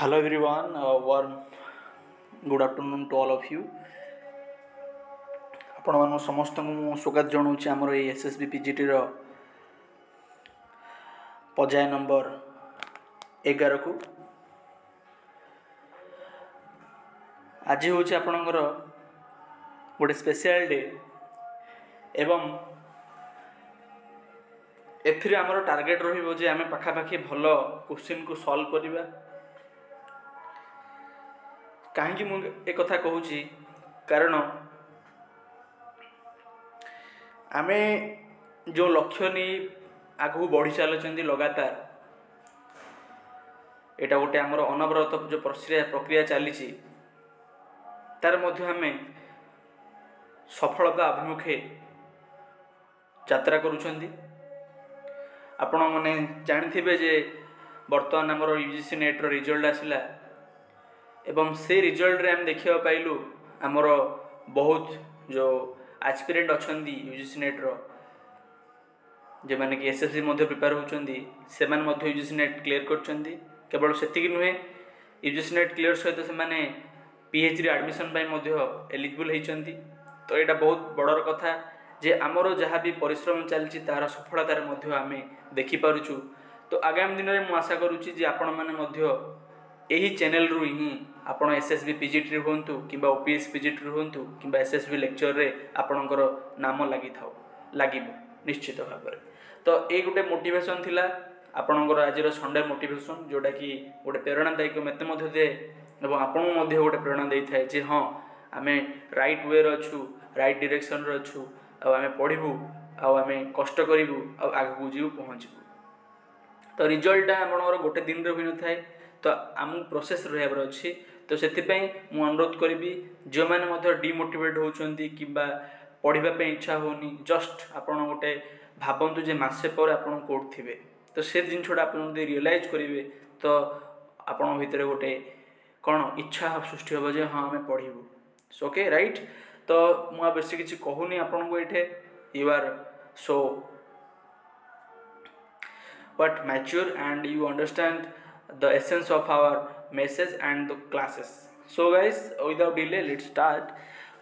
Hello everyone, warm good afternoon to all of you. ଆପଣ ସମସ୍ତଙ୍କୁ ମୁଁ ସ୍ୱାଗତ ଜଣାଉଛି ଆମର এই SSB PGT ର ପର୍ଯ୍ୟାୟ ନମ୍ବର 11 କୁ। ଆଜି ହେଉଛି ଆପଣଙ୍କର ଗୋଟେ ସ୍ପେଶିଆଲ ଡେ ଏବଂ ଏଥିରେ ଆମର ଟାର୍ଗେଟ ରହିବ ଯେ ଆମେ ପାଖାପାଖି ଭଲ କ୍ୱେଶ୍ଚିନ୍ କୁ ସଲ୍ଭ କରିବା। କାହିଁକି ମୁଁ ଏ କଥା କହୁଛି କାରଣ ଆମେ जो लक्ष्य नहीं आगू बढ़ी चलुँच लगातार एटा गोटे आमर अनवरत जो प्रक्रिया चली तार मध्य आम सफलता अभिमुखे यात्रा करुँच। आपण मैंने जानते जे बर्तमान आमर यूजीसी नेट रिजल्ट आसला एवं से रिजल्ट रे आम देखा पाइलु आमर बहुत जो एस्पिरेंट अच्छा यूजीसी नेट रो जो मैंने कि एसएससी प्रिपेयर होती से यूजीसी नेट क्लियर कर केवल से नुहे यूजीसी नेट क्लियर सहित से मैंने पीएचडी एडमिशन एलिजिबल होती। तो यहाँ बहुत बड़र कथा जे आमर जहाँ भी परिश्रम चलती तार सफलतार आम देखिपुँ। तो आगामी दिन में आशा करुँची आपण मैंने यही चैनल रु ही आपण एसएसबी पीजीटी हूँ कि ओपीएस पीजीटी हूँ कि एसएसबी लेक्चर रे आपणकर नाम लगी था लगे निश्चित भाव में। तो ये गोटे मोटिवेशन थिला आपणकर आज संडे मोटिवेशन जोटा कि गोटे प्रेरणादायक मत दे और आपन गोटे प्रेरणा दे था जे हाँ आम राइट वे अच्छु राइट डायरेक्शन अच्छु आम पढ़ू आम कष्ट करूँ आगू जीव पहुँचू। तो रिजल्ट आपंकर गोटे दिन हुई न था तो आम प्रोसेस रहा अच्छी। तो से मुझे अनुरोध करी जो मैंने डिमोटिवेट होती कि पढ़ापी इच्छा होनी जस्ट आपड़ गोटे भावतु जे मसे पर आप कौट थे तो से जिनसा आप रियलाइज करेंगे तो आपण भितर गोटे कौन इच्छा सृष्टि हम जे हाँ आम पढ़ू ओके राइट। तो मुझे बेस किसी कहूनी आपन को ये you are so but mature and you understand the essence of our message and the classes. So guys, without delay let's start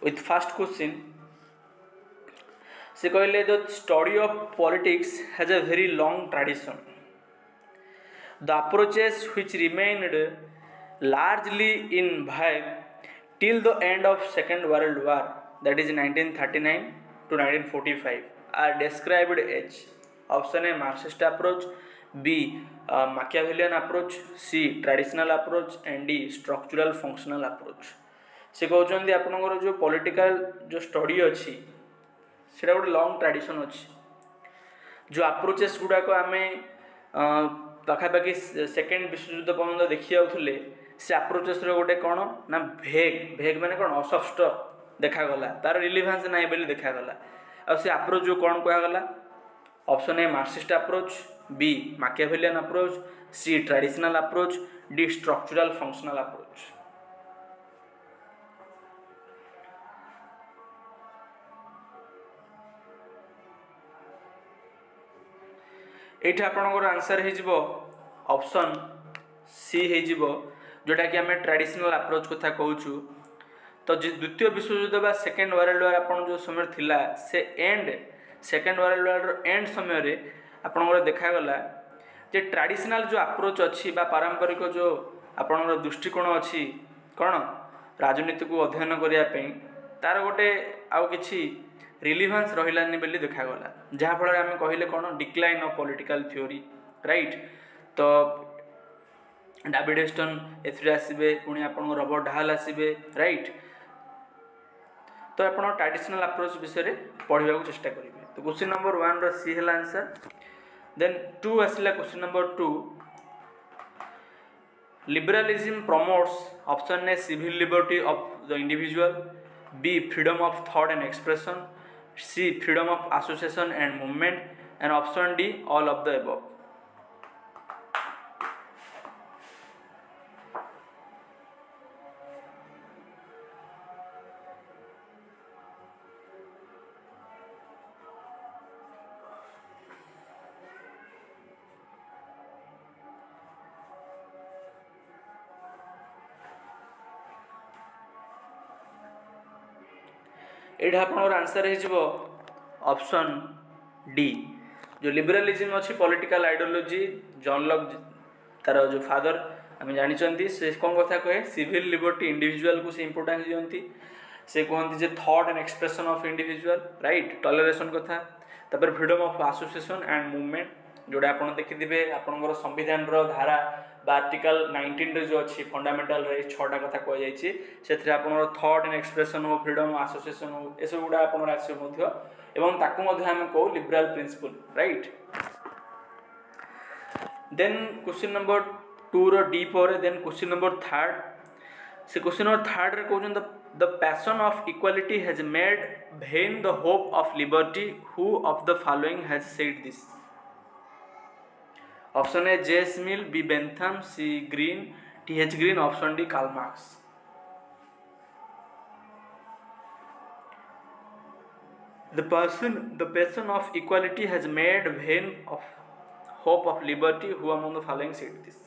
with first question. Se कहले the study of politics has a very long tradition. The approaches which remained largely in vogue till the end of Second World War, that is 1939 to 1945, are described as option A Marxist approach, B Machiavellian approach, C traditional approach and D structural functional approach. से कहते आपनकर जो political जो study अच्छी सेटा गोटे long tradition अच्छी जो अप्रोचेस गुड़ाक आम पाखापाखि सेकेंड विश्वयुद्ध पर्यटन देखी जाऊे से अप्रोचेस गोटे कौन ना भेग भेग माने कौन अस्पष्ट देखागला तार रिलीभांस ना बोली देखागला आ से अप्रोच जो कौन कहगला option a Marxist approach, b Machiavellian approach, c traditional approach, d structural functional approach. ये आपंकर आंसर हो ऑप्शन सी हो जोटा कि आम ट्रेडिशनल अप्रोच कथा कहूँ। तो द्वितीय विश्वयुद्ध बा सेकेंड वर्ल्ड वार आप जो समय थिला से and second world war and समय रे आपंकर देखागला जे ट्रेडिशनल जो अप्रोच अच्छी बा पारंपरिक जो आपंकर दृष्टिकोण अच्छी कौन राजनीति को अध्ययन करने तार गोटे आउ कि रिलीभांस रहिलानी बोली देखागला जहाँफल आम कहले कौन decline of political theory right. तो डेविड हेस्टन एथरे आसबे पुणी आपन रॉबर्ट हाल आसबे राइट। तो आप ट्रेडिशनल अप्रोच विषय पढ़ा चेष्टा करेंगे। तो क्वेश्चन नंबर 1 रो सी है आंसर। देन 2 आसला question number 2 liberalism promotes option A civil liberty of the individual, B freedom of thought and expression, C freedom of association and movement and option D all of the above. एटा आपनकर answer है option D. जो liberalism अच्छी political ideology John Locke तार जो father आम जानी से कौन कथा कहे सिविल लिबर्टी इंडिविजुअल को से इंपोर्टेंस दियंती से कहते जे thought and expression of individual right toleration कथा तापर freedom of association and movement जोड़ा आप देखिए आपंकर संविधान धारा आर्टिकल 19 रे जो अच्छी फंडामेंटल रे 6टा कथा कहुई से आप थॉट एंड एक्सप्रेशन हो फ्रीडम एसोसिएशन हो ये सब गुड़ा आप आसो एवं ताकू आम कहू liberal principle right. Then question number 2 रो डी पर देन क्वेश्चन नंबर 3 से क्वेश्चन नंबर 3 रे कहउछन the passion of equality has made vain the hope of liberty who of the following has said this? Option a J S Mill, b Bentham, c Green, T H Green, option d Karl Marx. The passion of equality has made vain of hope of liberty who among the following said this?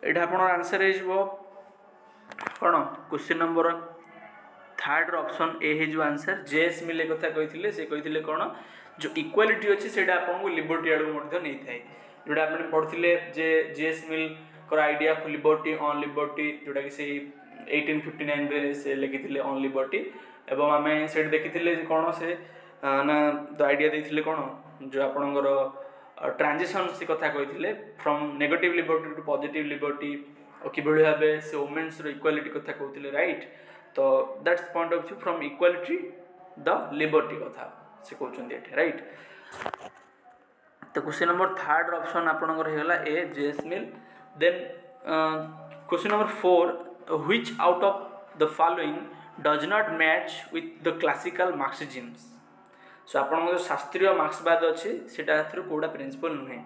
एटा आपन answer है कौन question number 3 option A है answer JS मिल कथा कही से कही कौन जो इक्वालिटी अच्छी से आपको लिबर्टी आड़ नहीं थाए जोटा आप पढ़ते जे जेएस मिल कर idea of liberty on liberty जोटा कि से 1859 रे से लिखी ऑन लिबर्टी एवं आम से देखी कौन से ना द आइडिया देते कौन जो आपणकर ट्रांजिशन से कथा कही from negative liberty to positive liberty और किभली भाव से वुमेन्स इक्वालिटी कथा कहते राइट। तो that's point of view from equality the liberty कथा से कहते राइट। तो क्वेश्चन नंबर 3 ऑप्शन आपनकर होगा a J S Mill. Then question number 4 which out of the following does not match with the classical Marxism? So आप शास्त्रीय मार्क्सवाद अच्छी से कौटा प्रिंसिपल नुहे।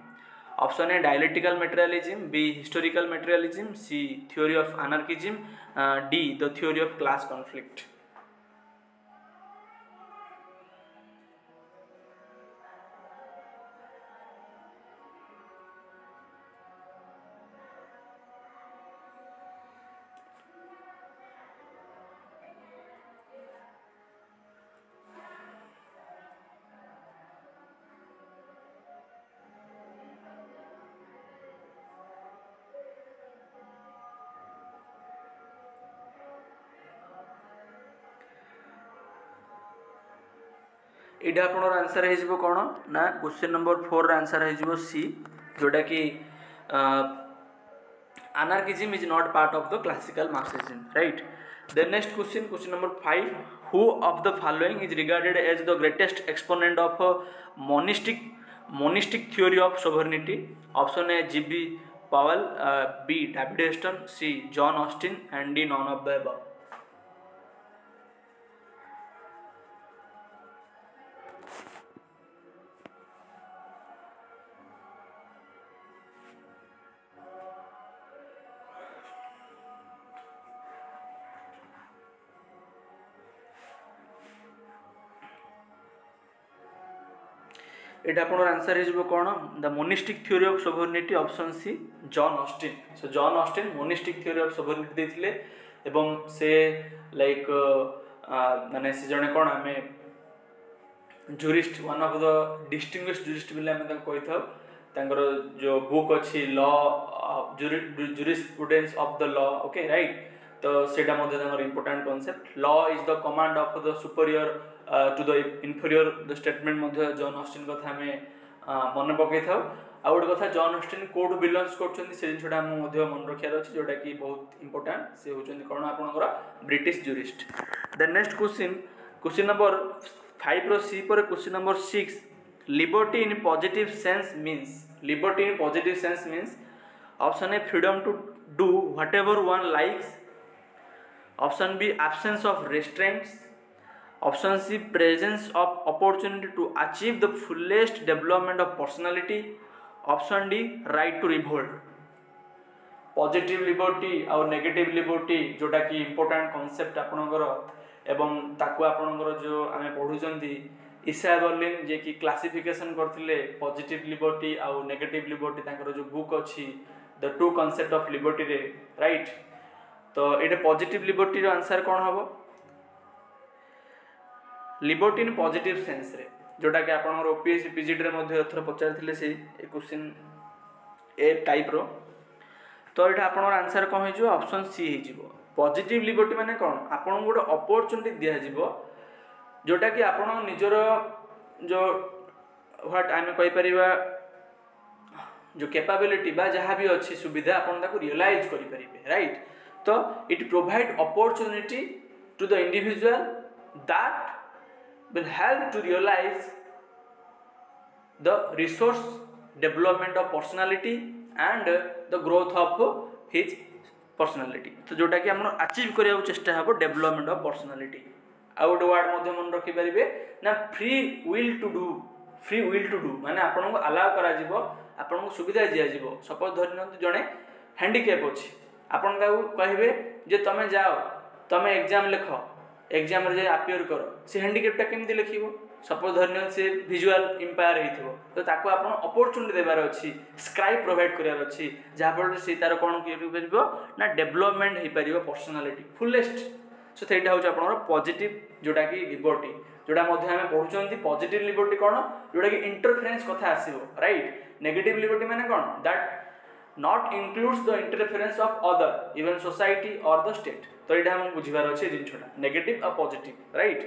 Option a dialectical materialism, b historical materialism, c theory of anarchism, d the theory of class conflict. यहाँ आप answer हो कौन ना क्वेश्चन नंबर 4 आंसर हो सी जोटा कि anarchism is not part of the classical Marxism right. Then next question number 5 who of the following is regarded as the greatest exponent of monistic theory of sovereignty? Option A G.B. Powell, B David Huston, C John Austin and D none of the above. एटा आपन answer है कौन the monistic theory of sovereignty option C John Austin. So John Austin monistic theory of sovereignty देथिले एवं से like माने से जने कौन आमे jurist one of the distinguished jurist बिले आमे कहि थाउ तांकर जो बुक अछि law jurisprudence of the law okay right. तो सेटा मध्ये तांकर important concept law is the command of the superior to the inferior the statement मध्ये जॉन ऑस्टिन कथा हमें मन पकई था। आ गोटे कथा जॉन ऑस्टिन कोड बिलोंग्स करछन से जिनछटा हम मध्ये मन रखियार अछि जोटा कि बहुत इंपोर्टेंट से होचन कोन आपनकर British jurist. The next question number 5 रो सी पर question number 6 liberty in positive sense means option A freedom to do whatever one likes, option B absence of restraints, option C presence of opportunity to achieve the fullest development of personality, option D right to revolt. Positive liberty और negative liberty जोटा कि important concept आपनकर एवं ताकू आपणकर जो आम पढ़ुंट ईसा Berlin जे कि क्लासिफिकेशन करथिले पॉजिटिव लिबर्टी आउ नेगेटिव लिबर्टी तांकर जो बुक अच्छी the two concept of liberty रे राइट। तो ये पॉजिटिव लिबर्टी रो आंसर कौन हम लिबर्टी इन पॉजिटिव सेंस रे जोटा कि आपनकर ओपीएससी पीजीडी रे मध्ये एथर पचारथिले से क्वेश्चन ए टाइप रो। तो ये आपनकर आंसर कौन हो ऑप्शन सी हो पॉजिटिव लिबर्टी माने कौन आपन गोटे अपॉर्चुनिटी दिया जिवो जोटा कि आपन निजर जो व्हाट आम कहि परिबा जो कैपेबिलिटी बा जहाँ भी अच्छी सुविधा आपन ताको रियलाइज करि परिबे राइट। तो it provide opportunity to the individual that will help to realize the resource development of personality and the growth of his personality। तो जोटा कि हम अचीव करिया चेष्टा हबो डेवलपमेंट ऑफ पर्सनालिटी। आ गोटे वर्ड मध्ये मन रखि परिबे ना फ्री विल टू डू माने आपन को अलाउ करा जिवो आपन को सुविधा दिया जिवो। सपोज धरन जणे हैंडीकैप अछि आपन ताऊ कहबे जे तमे जाओ तमे एग्जाम लिखो एग्जाम रे अपियर करो से हैंडीकैपटा केमती लिखिबो। सपोज धरन से विजुअल इंपायर हेथिबो तो ताको आपन अपॉर्चुनिटी देबार अछि स्क्राइब प्रोवाइड करियार अछि जहा पर से तार कोन करिबो ना डेवलपमेंट हे परिबो पर्सनालिटी फुलेस्ट। सो थेटा होछ आपन पॉजिटिव जोटा कि लिबर्टी जोटा मध्ये हम पढुचंती पॉजिटिव लिबर्टी कोन जोटा कि इंटरफेरेंस कथा आसीबो राइट। नेगेटिव लिबर्टी माने कोन that not includes the interference of other even society or the state। तो ये हम बुझिबार अछि जिनछोटा नेगेटिव और पॉजिटिव राइट।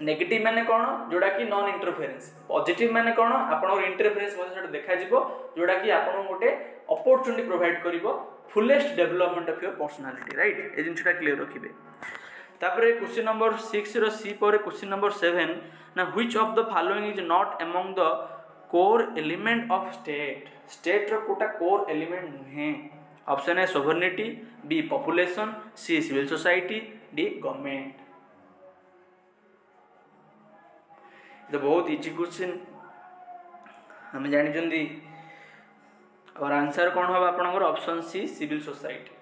नेगेटिव माने कोन जोटा कि नॉन इंटरफेरेंस पॉजिटिव माने कोन आपन इंटरफेरेंस मध्ये देखा जिवो जोटा कि आपन गोटे अपॉर्चुनिटी प्रोवाइड करिवो fullest development of your personality right. ए जिनछोटा क्लियर रखिबे। तापरे क्वेश्चन नंबर 6 रो सी पर क्वेश्चन नंबर 7 ना which of the following is not among the core element of state रो कोटा कोर एलिमेंट नुहे। ऑप्शन है sovereignty B population C civil society D government. तो बहुत इजी क्वेश्चन हम जानि जंदी और आंसर कौन होबा आपनकर ऑप्शन सी सिविल सोसाइटी।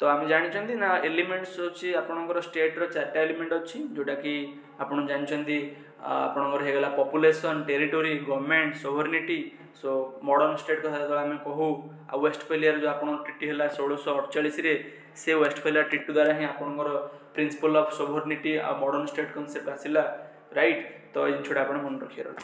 तो आम जानी ना एलिमेंट्स अच्छी आपनकर स्टेट रो चारटा एलिमेंट अच्छी जोटा कि आपन जानचंदी आपनकर हेगला population territory government sovereignty. So modern state कथा जो आम कहू आ वेस्टफेलियर जो आपन ट्रिटी हला 1648 रे से वेस्टफेलियर ट्रिटी द्वारा ही आपनकर प्रिंसिपल ऑफ सोवरेनिटी आ मॉडर्न स्टेट कांसेप्ट आसिला राइट। तो इन छोटा आपन मन रखियर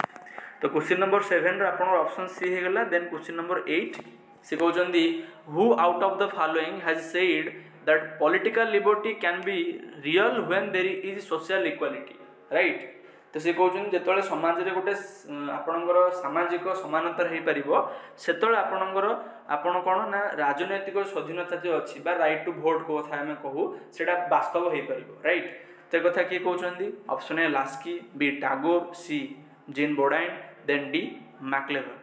तो क्वेश्चन नंबर 7 रे आपन ऑप्शन सी हेगला। देन क्वेश्चन नंबर 8 से कहउचंदी who out of the following has said that political liberty can be real when there is social equality right. तो से कहउचन जेतले समाज रे गोटे आपनकर सामाजिक समानता हे परिबो सेतले आपनकर आपन कोन ना राजनैतिक स्वाधीनता जो अछि बा राइट टू वोट को था हम कहू सेटा वास्तव हे परिबो राइट। ते कथा की कहउचंदी option A Laski B Tagore C Jean Bodin then D MacIver.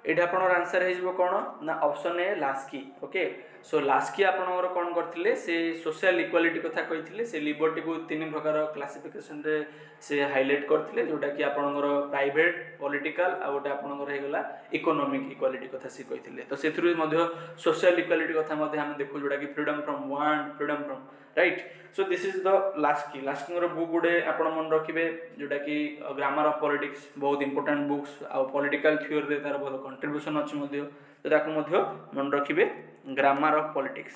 एटा आपनर आंसर हे कौन ना option A Laski okay. So Laski आपनर कौन करथिले से सोशल इक्वालिटी कथा कहिथिले से लिबर्टी को तीन प्रकार क्लासिफिकेशन रे से हाइलाइट करथिले जोटा कि आपनर प्राइवेट पॉलिटिकल आ गोटे आपनर हेगला इकोनॉमिक इक्वालिटी कथा से कहिथिले। तो सेथुरु मध्ये सोशल इक्वालिटी कथा मध्ये हम देखु जोटा कि freedom from want freedom from right. So this is the Laski रो बुक गुडे आपण मन रखिबे जोटा कि ग्रामर ऑफ पॉलिटिक्स बहुत इंपोर्टेंट बुक्स आ पॉलिटिकल थ्योरी रे तार बहुत कंट्रीब्यूशन अछि मध्ये तो ताकू मध्ये मन रखिबे grammar of politics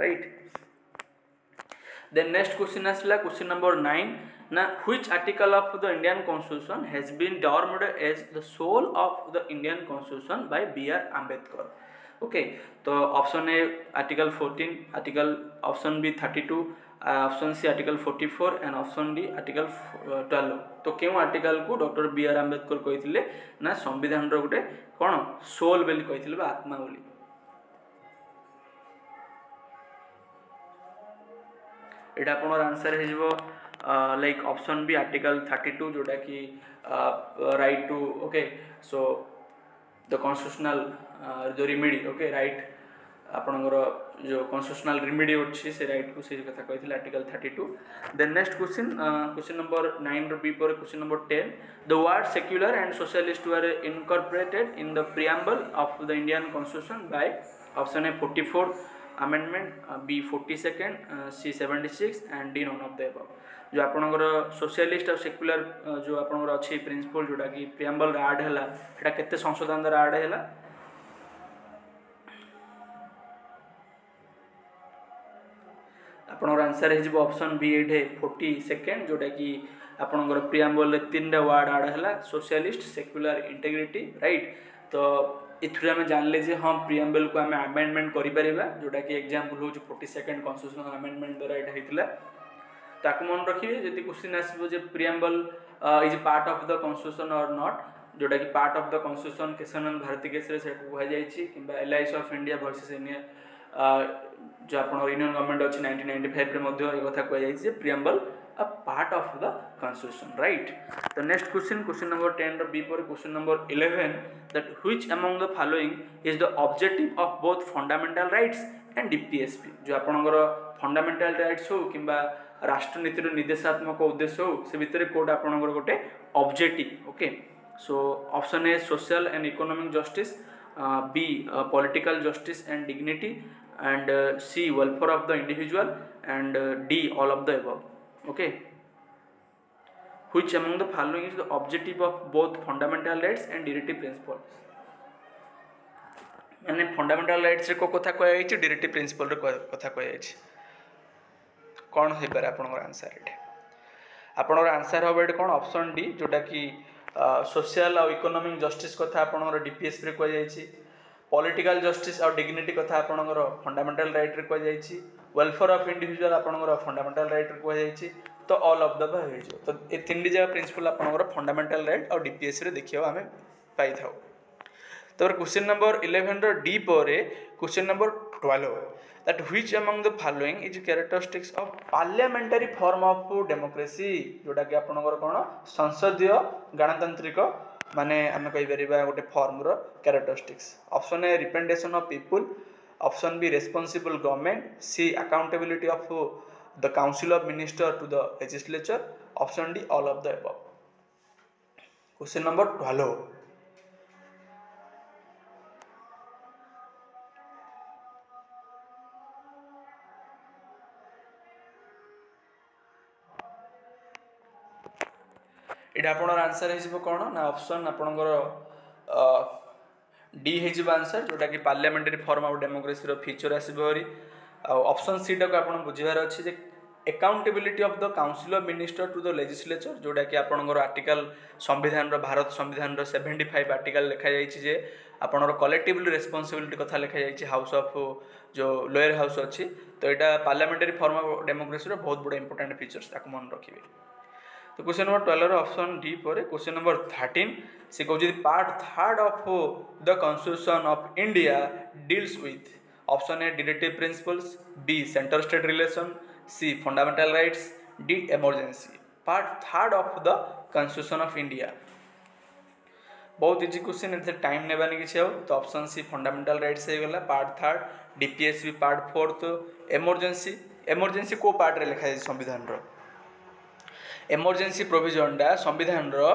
right. Then next question आसला क्वेश्चन नंबर 9 ना which article of the Indian constitution has been termed as the soul of the Indian constitution by B R. Ambedkar okay. तो option A article 14 article option B 32 option C article 44 and option D article 12। तो क्यों article को doctor B R. Ambedkar कहिथिले ना संविधान रो गुटे कोन soul बेली कहिथिले बा आत्मा बोली। एटा आपनर आंसर हे जिवो लाइक ऑप्शन बी आर्टिकल 32 जोटा कि right to okay. So the constitutional जो रेमेडी ओके राइट आपणकर जो कन्स्टिट्यूशनल रेमेडी अच्छी से राइट को से कथा कही article 32। Then next question question number 9 रो बी पर question number 10 the word secular and socialist were incorporated in the preamble of the Indian constitution by option A 44 amendment, B 42, C 76 and D none of the above. जो आपणकर socialist और secular जो आपणकर अच्छी principal जोटा कि preamble add हैला सेटा केते संशोधन द्वारा ऐड हैला। आपणकर आंसर है ऑप्शन बी एट 42 जोटा कि आपणकर प्रिएम्बल 3टा वर्ड ऐड हैला सोशलिस्ट सेक्युलर इंटेग्रिटी राइट। तो इथुरे आम जानले जे हाँ प्रिएम्बल को आम अमेंडमेंट करिपरिबा जोटा कि एग्जांपल हो 42 कन्स्टिट्यूशनल अमेंडमेंट द्वारा एटा हेतिला। ताकू मन रखिए जदि क्वेश्चन आसबो जे preamble is part of the constitution और नॉट जोटा कि part of the constitution Kesavananda Bharati case रे से कह जायछि किबा LIC of India versus India जो आप यूनियन गवर्नमेंट अच्छी 1995 रे मध्य ए कथा कह जायछि जे preamble a part of the constitution right. तो नेक्स्ट क्वेश्चन क्वेश्चन नंबर 10 रो बी पर question number 11 that which among the following is the objective of both fundamental rights and DPSP. जो आपनकर फंडामेंटल राइट्स हो किबा राष्ट्रनीतिर निर्देशात्मक उद्देश्य हो से भितर कोड आपनकर गोटे objective okay. So option A social and economic justice, B political justice and dignity and C welfare of the individual and D all of the above okay। which among the following is the objective of both fundamental rights and directive principles। माने fundamental rights रे को कथा कहै छै directive principle रे कथा कहै छै कोन हे पर आपनकर आंसर एटे आपनकर आंसर होबे कोन ऑप्शन डी जोटा कि सोशल और इकोनॉमिक जस्टिस कथा आपनकर डीपीएस रे कहै छै पॉलिटिकल जस्टिस और डिग्निटी कथा आपनकर फंडामेंटल राइट रे कह जायछि वेलफेयर ऑफ इंडिविजुअल आपनकर फंडामेंटल राइट रे कह जायछि तो ऑल ऑफ द अबव हो तो ए तीन जगह प्रिंसिपल आपनकर फंडामेंटल राइट और डीपीएस रे देखियो हमें पाई थाउ। तो क्वेश्चन नंबर 11 रो डी पर question number 12 that which among the following is characteristics of parliamentary form of democracy जोटा कि आपनकर कोन संसदीय गणतांत्रिक माने आम कही गोटे फॉर्म रो characteristics. Option A representation of people, option B responsible government, C accountability of the council of minister to the legislature, option D all of the above. Question number 12 एटा आपनर आंसर है कौन ना ऑप्शन आपनकर D है answer जोटा कि parliamentary form of democracy रो फीचर आसबरी। ऑप्शन सी टा को आपन बुझिबार अछि जे accountability of the council of minister to the legislature जोटा कि आपनकर आर्टिकल संविधान रो भारत संविधान रो 75 आर्टिकल लिखा जायछि जे आपनर कलेक्टिवली रेस्पॉन्सिबिलिटी कथा लिखा जायछि हाउस ऑफ जो लोअर हाउस अछि। तो एटा पार्लियामेंटरी फॉर्म ऑफ डेमोक्रेसी रो बहुत बड़ा इंपोर्टेंट फीचर्स ताको मन रखिबे। तो क्वेश्चन नंबर 12 ऑप्शन डी पर क्वेश्चन नंबर 13 से कहूँ part third of the constitution of India deals with option A directive principles, B centre state relation, C fundamental rights, D emergency. Part third of the constitution of India बहुत easy question ए time नेबानी किसी हो तो option सी fundamental rights हो गला part third, DPS भी part fourth, emergency emergency को part रे लिखा जाय संविधान रो इमरजेंसी प्रोविजन डा संविधान रो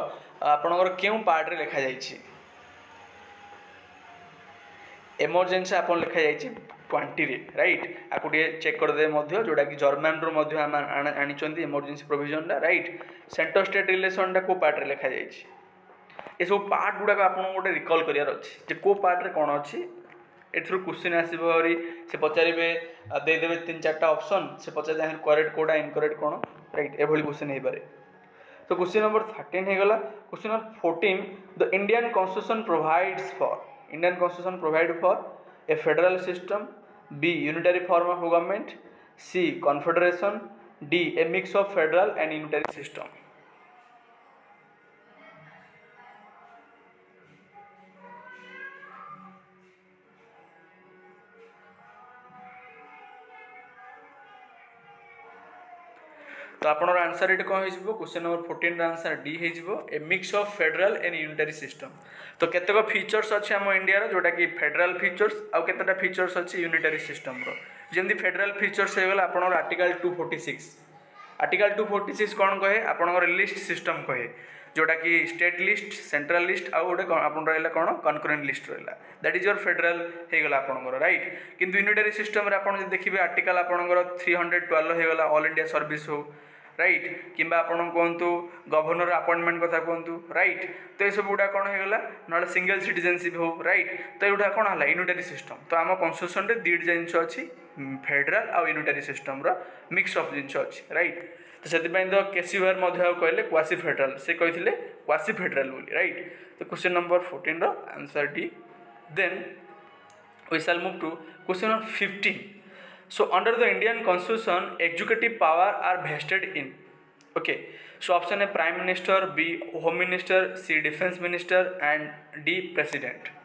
आपनकर केउ पार्ट रे लिखा जायछि इमरजेंसी आपन लिखा जायछि 20 रे राइट आकु चेक कर दे मध्य जोटा कि जर्मन रो मध्य आनी चंदी इमरजेंसी प्रोविजन डा राइट सेंटर स्टेट रिलेशन डा को पार्ट रे लिखा जायछि ए सब पार्ट गुडा आपन गोटे रिकॉल करियार अछि जे को पार्ट रे कोन अछि एथरु क्वेश्चन आसीबो हरी से पचारिबे दे देबे 3-4टा ऑप्शन से पचार करेक्ट कोडा इनकरेक्ट कोन राइट एभली क्वेश्चन हे पारे। तो क्वेश्चन नंबर 13 हे गला। Question number 14 the Indian constitution provide for A federal system, B unitary form of government, C confederation, D a mix of federal and unitary system. तो आपनर आंसर ये कौन हो क्वेश्चन नंबर 14 आंसर डी हो ए mix of federal and unitary system. तो केतक features अच्छे आम इंडिया जोटा कि फेडरल फीचर्स आउ केतेटा फीचर्स अच्छी यूनिटरी सिस्टम जमी फेडरल फीचर्स होगा आपनर आर्टिकल 246 आर्टिकल 246 कौन कहे आपनर लिस्ट सिस्टम कहे जोटा कि स्टेट लिस्ट सेंट्रल लिस्ट आउ गोटे आपन रहा कौन कनकरेंट लिस्ट रहा दैट इज योर फेडरल होगा आपंकर राइट। किंतु यूनिटरी सिस्टम आप देखिए आर्टिकल आपंकर 312 होगा ऑल इंडिया सर्विस हो राइट कि आपन कहतु गवर्नर अपॉइंटमेंट कथा कहतु राइट। तो ये सब गुड़ा कौन होगा ना सिंगल सिटीजनशिप हो राइट। तो युवा कौन है यूनिटरी सिस्टम। तो आम कन्स्टिट्यूशन रे दुईट जिन अच्छी फेडरल आउ यूनिटरी सिस्टम मिक्स अफ जिन अच्छी राइट। तो से तो केसीवार कहले क्वासी फेडरल से कहते क्वासी फेडरल बोली राइट। तो question number 14 answer D. Then we shall move to question number 15। So under the Indian Constitution, executive power are vested in. Okay. So option A Prime Minister, B Home Minister, C Defense Minister, and D President.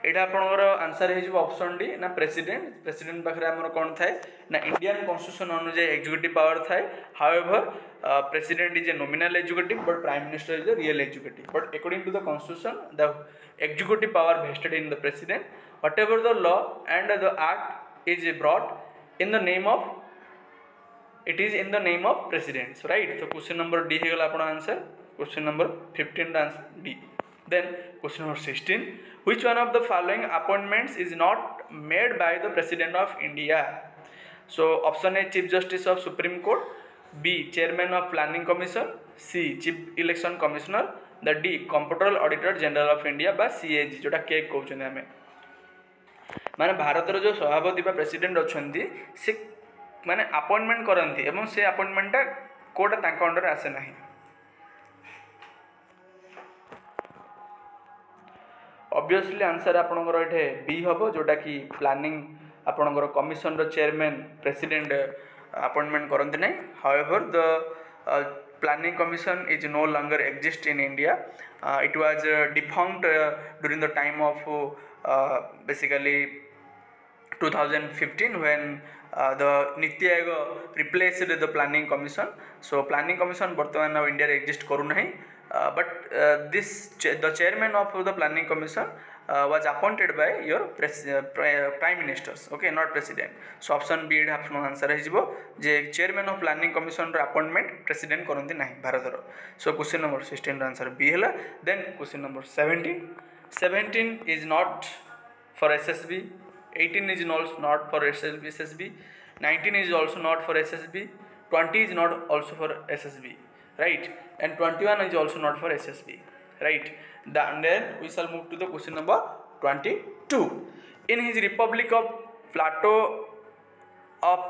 एटा आपनकर answer हो option D ना president. President पाखे आमर कौन थाए ना Indian constitution अनुसार executive power थाए। However president is a nominal executive but prime minister is a real executive but according to the constitution the executive power vested in the president whatever the law and the act is brought in the name of it is in the name of president so right। तो question number D हो गला answer question number 15 answer D. then question number 16 which one of the following appointments is not made by the president of India। so option A chief justice of supreme court, B chairman of planning commission, C chief election commissioner, the D computer auditor general of India बा CAG जोटा के कहते हैं माने भारतर जो सभापति बा president अच्छा से माने अपॉइंटमेंट करती एवं से अपॉइंटमेंटा कोटा तांका अंडर आसे ना। ऑब्वियसली आंसर आपनकर ये बी हम जोटा कि प्लानिंग आपनकर कमिशन रो चेयरमैन प्रेसिडेंट अपॉइंटमेंट करते ना। However the planning commission is no longer exist in India. It was defunct during the time of basically 2015 when the Niti Aayog replaced the planning commission. So planning commission ବର୍ତ୍ତମାନ now India ରେ exist करू नहीं but the chairman of the planning commission was appointed by your prime ministers okay not president। so option B आपन answer है जे chairman of planning commission row appointment president करंती नहीं भारत रो। so question number 16 रो answer B हैला। then question number 17 is not for SSB, 18 is not for SSB, 19 is also not for SSB, 20 is not also for SSB right and 21 is also not for SSB right। then we shall move to the question number 22। in his Republic of Plato of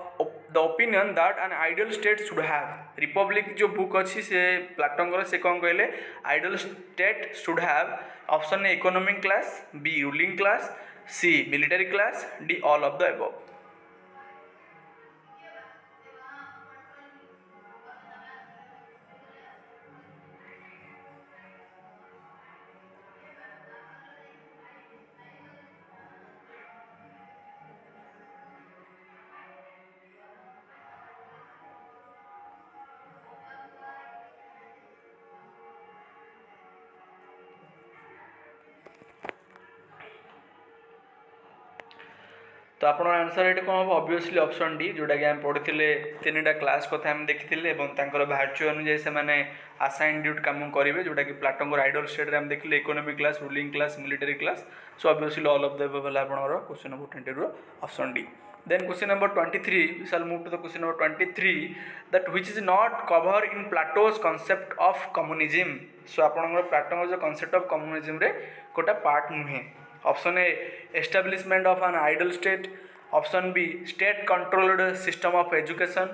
the opinion that an ideal state should have, republic जो book अच्छी से प्लाटोंगर से कौन कहले ideal state should have. Option A economic class, B ruling class, C military class, D all of the above. तो आप answer ये कौन हम ऑब्वियसली ऑप्शन डी जोटा कि आम पढ़ी तीन टा क्लास कथा हम देखी भार्चु अनुजाई से आसाइन ड्यूट काम करेंगे जोटा कि प्लाटोंगर आइडियल स्टेट हम देखिले economic class, ruling class, military class. So obviously all of the above आपनर question number 20 option D. Then question number 23 we shall move to the question number 23 that which is not cover in Plato's concept of communism. So आपनर प्लाटोंगर जो concept of communism रे कोटा part नुहे। Option A establishment of an ideal state, option B state controlled system of education,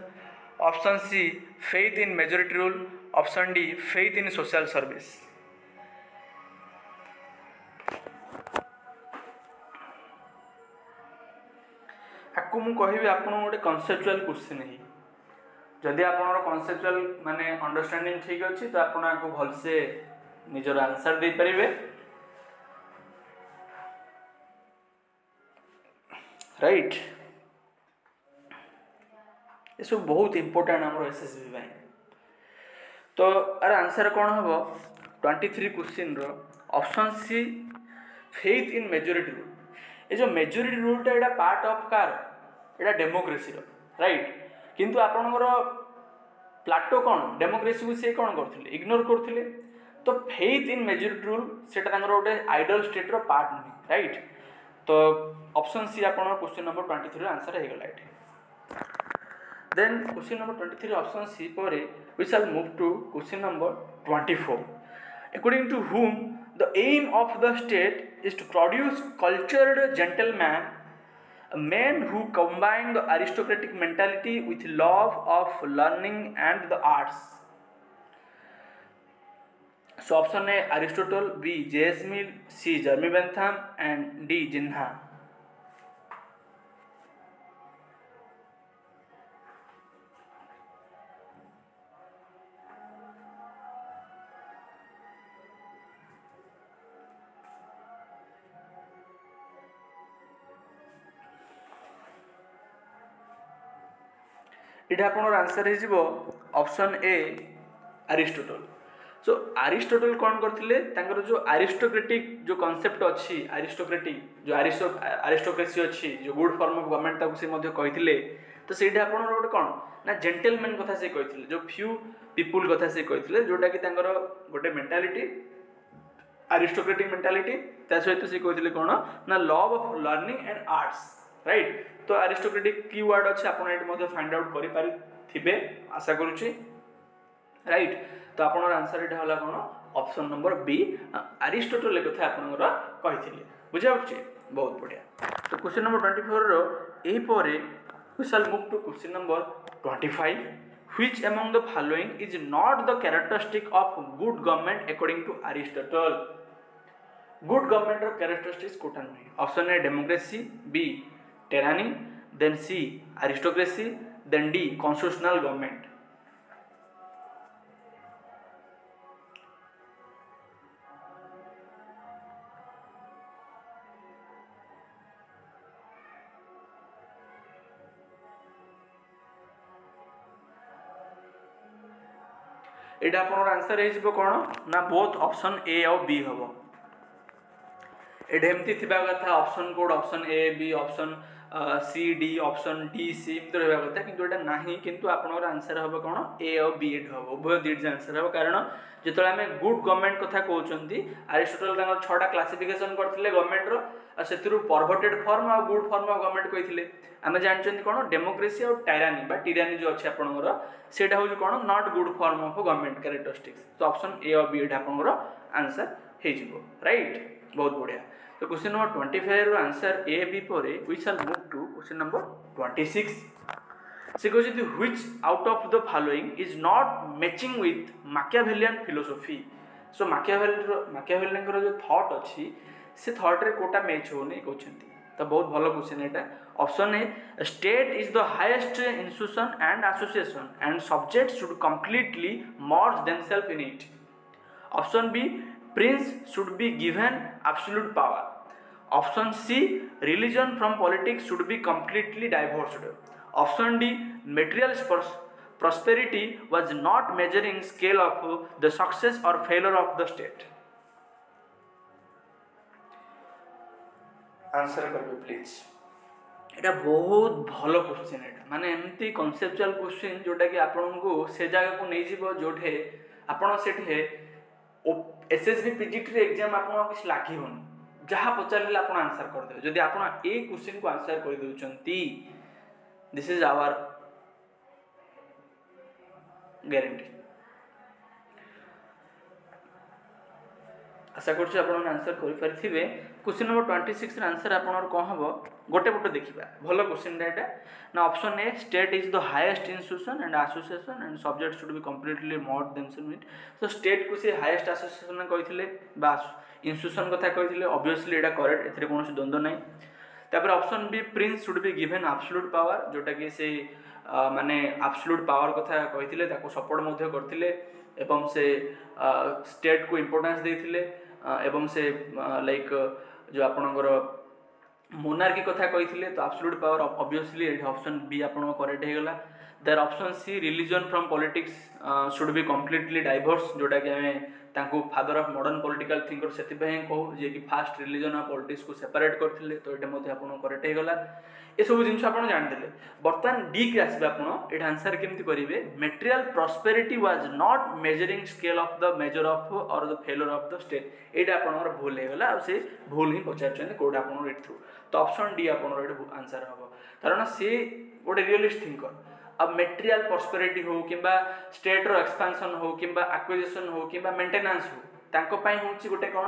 option C faith in majority rule, option D faith in social service. आपको मु कहिबी आपन गोटे कनसेप्चुअल क्वेश्चन ही जदि आपन कनसेप्चुअल माने अंडरस्टैंडिंग ठीक अछि तो आपन आपको भल से निजर आंसर दे परिबे। राइट ये सब बहुत इंपोर्टेंट आम एसएसबी तो यार आंसर कौन हम 23 question option C faith in majority rule ये जो मेजोरिटी रूलटा यहाँ पार्ट ऑफ कार यहाँ डेमोक्रेसी राइट किंतु आपणकर प्लाटो कौन डेमोक्रेसी को सी कौन करते इग्नोर करते तो फेथ इन मेजोरिटी रूल से गोटे आइडल स्टेट पार्ट नुहे राइट तो ऑप्शन सी आप क्वेश्चन नंबर 23 आंसर होगा ये then question number 23 option C पर we shall move to question number 24 according to whom the aim of the state is to produce cultured gentlemen men who combine the aristocratic mentality with love of learning and the arts so option A Aristotle B J.S. Mill C Jeremy Bentham and D Jinnah इटा आपनर answer हो option A Aristotle so Aristotle कौन करते जो aristocratic जो concept अच्छी aristocratic जो aristocracy अच्छी जो गुड फॉर्म ऑफ गवर्नमेंट से कहते तो से गोटे कौन ना जेंटलमैन कथा से कहते जो फ्यू पीपुल कथा से कहते जोटा कि गोटे मेंटालिटी अरिस्टोक्रेटिक मेंटालिटी सहित से कहते कौन ना love of learning and arts right तो अरिस्टोक्रेटिक की वर्ड अच्छे आप फाइंड आउट करें आशा करुच्ची राइट तो आप आंसर यहाँ है कौन ऑप्शन नंबर बी अरिस्टोटल कथा आपंकर बुझा बहुत बढ़िया तो क्वेश्चन नंबर 24 यहीपर we shall move to question number 25 which among the following is not the characteristic of good government according to Aristotle good government रो characteristics कोटा नहीं option A democracy B tyranny then C aristocracy then D constitutional government एटा आपनर answer हो कौन ना both option A और B हम एमती थिबा कथा option code option A B option C D option D C एमती रहा कथा किंतु एटा नाही किंतु आपनकर आंसर हम कौन ए और बी एड हम उभय दुईट आंसर हम कारण जो आम गुड गवर्नमेंट कथा कहते अरिस्टोटल 6टा क्लासिफिकेशन करते गवर्नमेंट से परवर्टेड फॉर्म और गुड फॉर्म ऑफ गवर्नमेंट कहते आम जानते कौन डेमोक्रेसी और टायरानी बा टिरानी जो अच्छे आपंकर सेटा हूँ कौन not good form of government characteristics तो ऑप्शन ए और बी एड आपंकर आंसर हो राइट बहुत बढ़िया तो question number 25 answer A B पर we shall move to question number 26 से कहते which out of the following is not matching with Machiavellian philosophy so Machiavellian जो थॉट अच्छी से थॉट रे कोटा मैच हो नहीं कहते तो बहुत भल क्वेश्चन एटा option A state is the highest institution and association and subject should completely merge themselves in it option B prince should be given absolute power option C religion from politics should be completely divorced option D material prosperity was not measuring scale of the success or failure of the state answer करिए please एटा बहुत भल question एटा माने एमती conceptual question जोटा कि आपन को से जगह को नहीं जीवो जोठे आपन सेठे एसएसबी पीजीटी एग्जाम आपन किछ लागी होनी जहाँ पचारे आप आंसर करदे जदि आप ए क्वेश्चन को आंसर कर दउचंती दिस इज आवर गारंटी आशा कर आंसर करें क्वेश्चन नंबर 26 आंसर आपनर कौन हम गोटे पट देखा भल क्वेश्चन एटा ना option A state is the highest institution and association and subject should be completely merge themselves it तो स्टेट को सी हाईएस्ट एसोसिएशन कहते इंस्टीट्यूशन कथा कहते ऑब्वियसली एटा करेक्ट एथरे कोनोसी द्वंद्व नहीं तापर option B prince should be given absolute power जोटा कि से माने एब्सोल्यूट पावर कथा कहते ताको सपोर्ट मध्य करथिले एवं से स्टेट को इंपोर्टेंस देथिले एवं से लाइक जो आपणकर मोनार्की कथा कही तो absolute power obviously option B आपन करेक्ट हो गला। There option C religion from politics should be completely diverse, जोटा कि आम father of modern political thinker से कहू जे कि फास्ट रिलीजन और पॉलिटिक्स को सेपरेट करते, तो ये आपन करेक्ट हो गला। ये सब जिन आप जानते बर्तमान डी के आसवे आप ये आंसर केमती करेंगे, material prosperity was not measuring scale of the measure of और the failure of the state, ये आप भूल होगा से भूल ही पचार कौटा आप थ्रू, तो ऑप्शन डी आप आंसर हम, कारण सी गोटे रियलिस्ट थिंकर। अब मेटेरियल प्रॉस्पेरिटी हो कि स्टेट रो एक्सपेंशन हो कि एक्विजिशन हो कि मेंटेनेंस हो, तांको पई होची गोटे कौन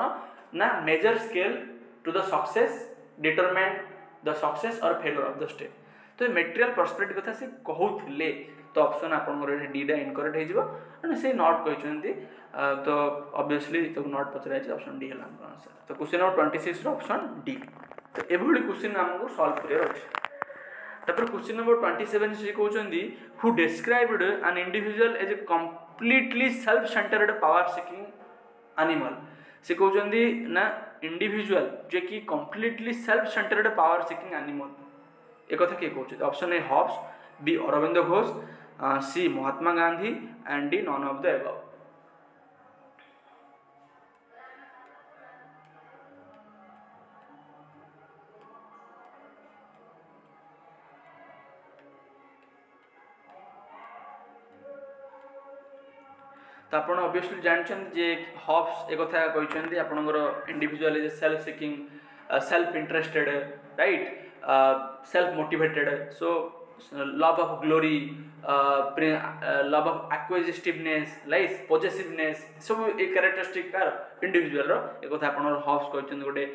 ना major scale to the success determine the success और फेलर ऑफ द स्टेट, तो मेटेरियल प्रॉस्पेरिटी कथा से कहूले, तो ऑप्शन आपन डी डा इनकरेक्ट हो से नॉट कहते, तो ऑब्वियसली तो नॉट पचर ऑप्शन डी है आंसर। तो क्वेश्चन नंबर 26 ऑप्शन डी। तो एभली क्वेश्चन आमको सॉल्व करियर अछि। तापर क्वेश्चन नंबर 27 से कहउचंदी who described an individual as a completely self centered power seeking animal, से कहउचंदी ना इंडिविजुअल जे कि completely self centered power seeking animal, एक कथा के कहउछ। Option A Hobbes, B Aurobindo Ghosh, C Mahatma Gandhi and D none of the above. तो आप ऑब्वियसली जानते जे हॉब्स एक कथा कहते आपंकर individual is self seeking, self interested, right, self motivated, so love of glory, love of acquisitiveness, like positiveness, सब एक characteristic individual एक कथा आप हॉब्स कहते गोटे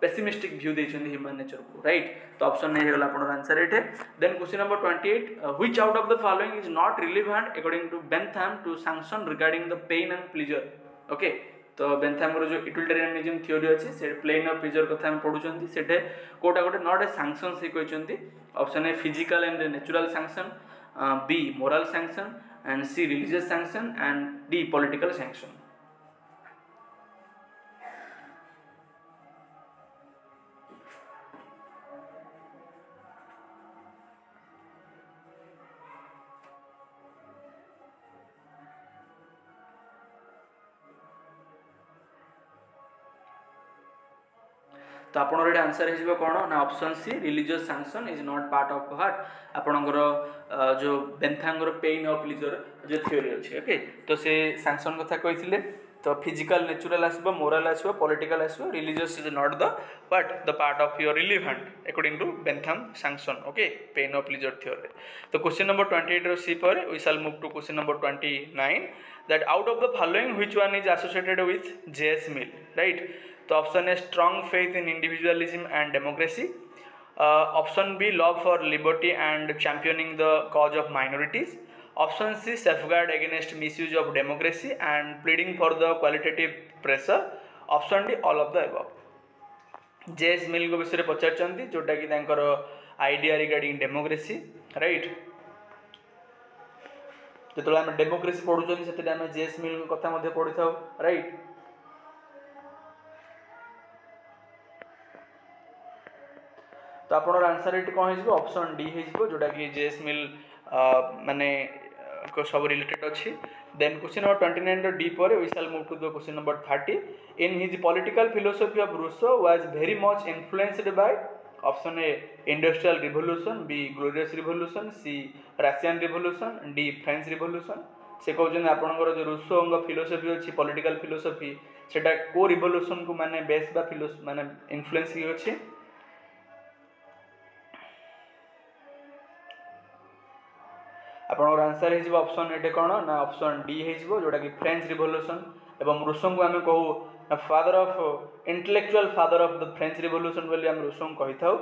पेसिमिस्टिक व्यू देछन ह्यूमन नेचर को, राइट। तो ऑप्शन ए होला आपन आंसर एटे। Then question number 28, which out of the following is not relevant according to Bentham to sanction regarding the pain and pleasure. Okay, तो Bentham रो जो utilitarianism theory अछि से प्लेन ऑफ प्लेजर कथा हम पढुचंती, सेटे कोटा गोटे नॉट ए सैंक्शन से कहचंती। Option A physical and natural sanction, B moral sanction and C religious sanction and D political sanction. तो आपनर आंसर हो कौन ना option C religious sanction is not part of heart आपनकर जो बेंथांगर पेन ऑफ प्लेजर जो थ्योरी अच्छे। ओके, तो से सैंक्शन कथा कही, तो फिजिकल नेचुरल आसबो, मोरल आसबो, पॉलिटिकल आसबो, religious is not the the part of your relevant according to Bentham sanction. Okay, pain of pleasure theory. तो क्वेश्चन नंबर 28 रो सी पर we shall move to question number 29, that out of the following which one is associated with J S Mill, right. तो option A strong faith in individualism and democracy, option B love for liberty and championing the cause of minorities, option C safeguard against misuse of democracy and pleading for the qualitative pressure, option D all of the above. J S Mill को विषय में पचार जोटा कि idea regarding democracy, right. जो आम democracy पढ़ुं से JS मिल कथा पढ़ी था, राइट। तो आप आंसर ये कौन हो ऑप्शन डी हो जोटा कि जेएस मिल माने को सब रिलेटेड अच्छी। देन क्वेश्चन नंबर 29 डी पर we shall move to the question number 30, in his political philosophy of Rousseau was very much influenced by, option A industrial revolution, B glorious revolution, C Russian revolution, D French revolution. से कहते आपंकर जो Rousseau philosophy अच्छी political philosophy सेटा को revolution को माने base बा माने इन्फ्लुएंस की अच्छी। आपनकर आंसर हो ऑप्शन ये कौन ना ऑप्शन डी हो जोटा कि फ्रेंच रिवोल्यूशन, एवं रूसों को आम कहू father of intellectual father of the French revolution बोली आम रूसों कही था।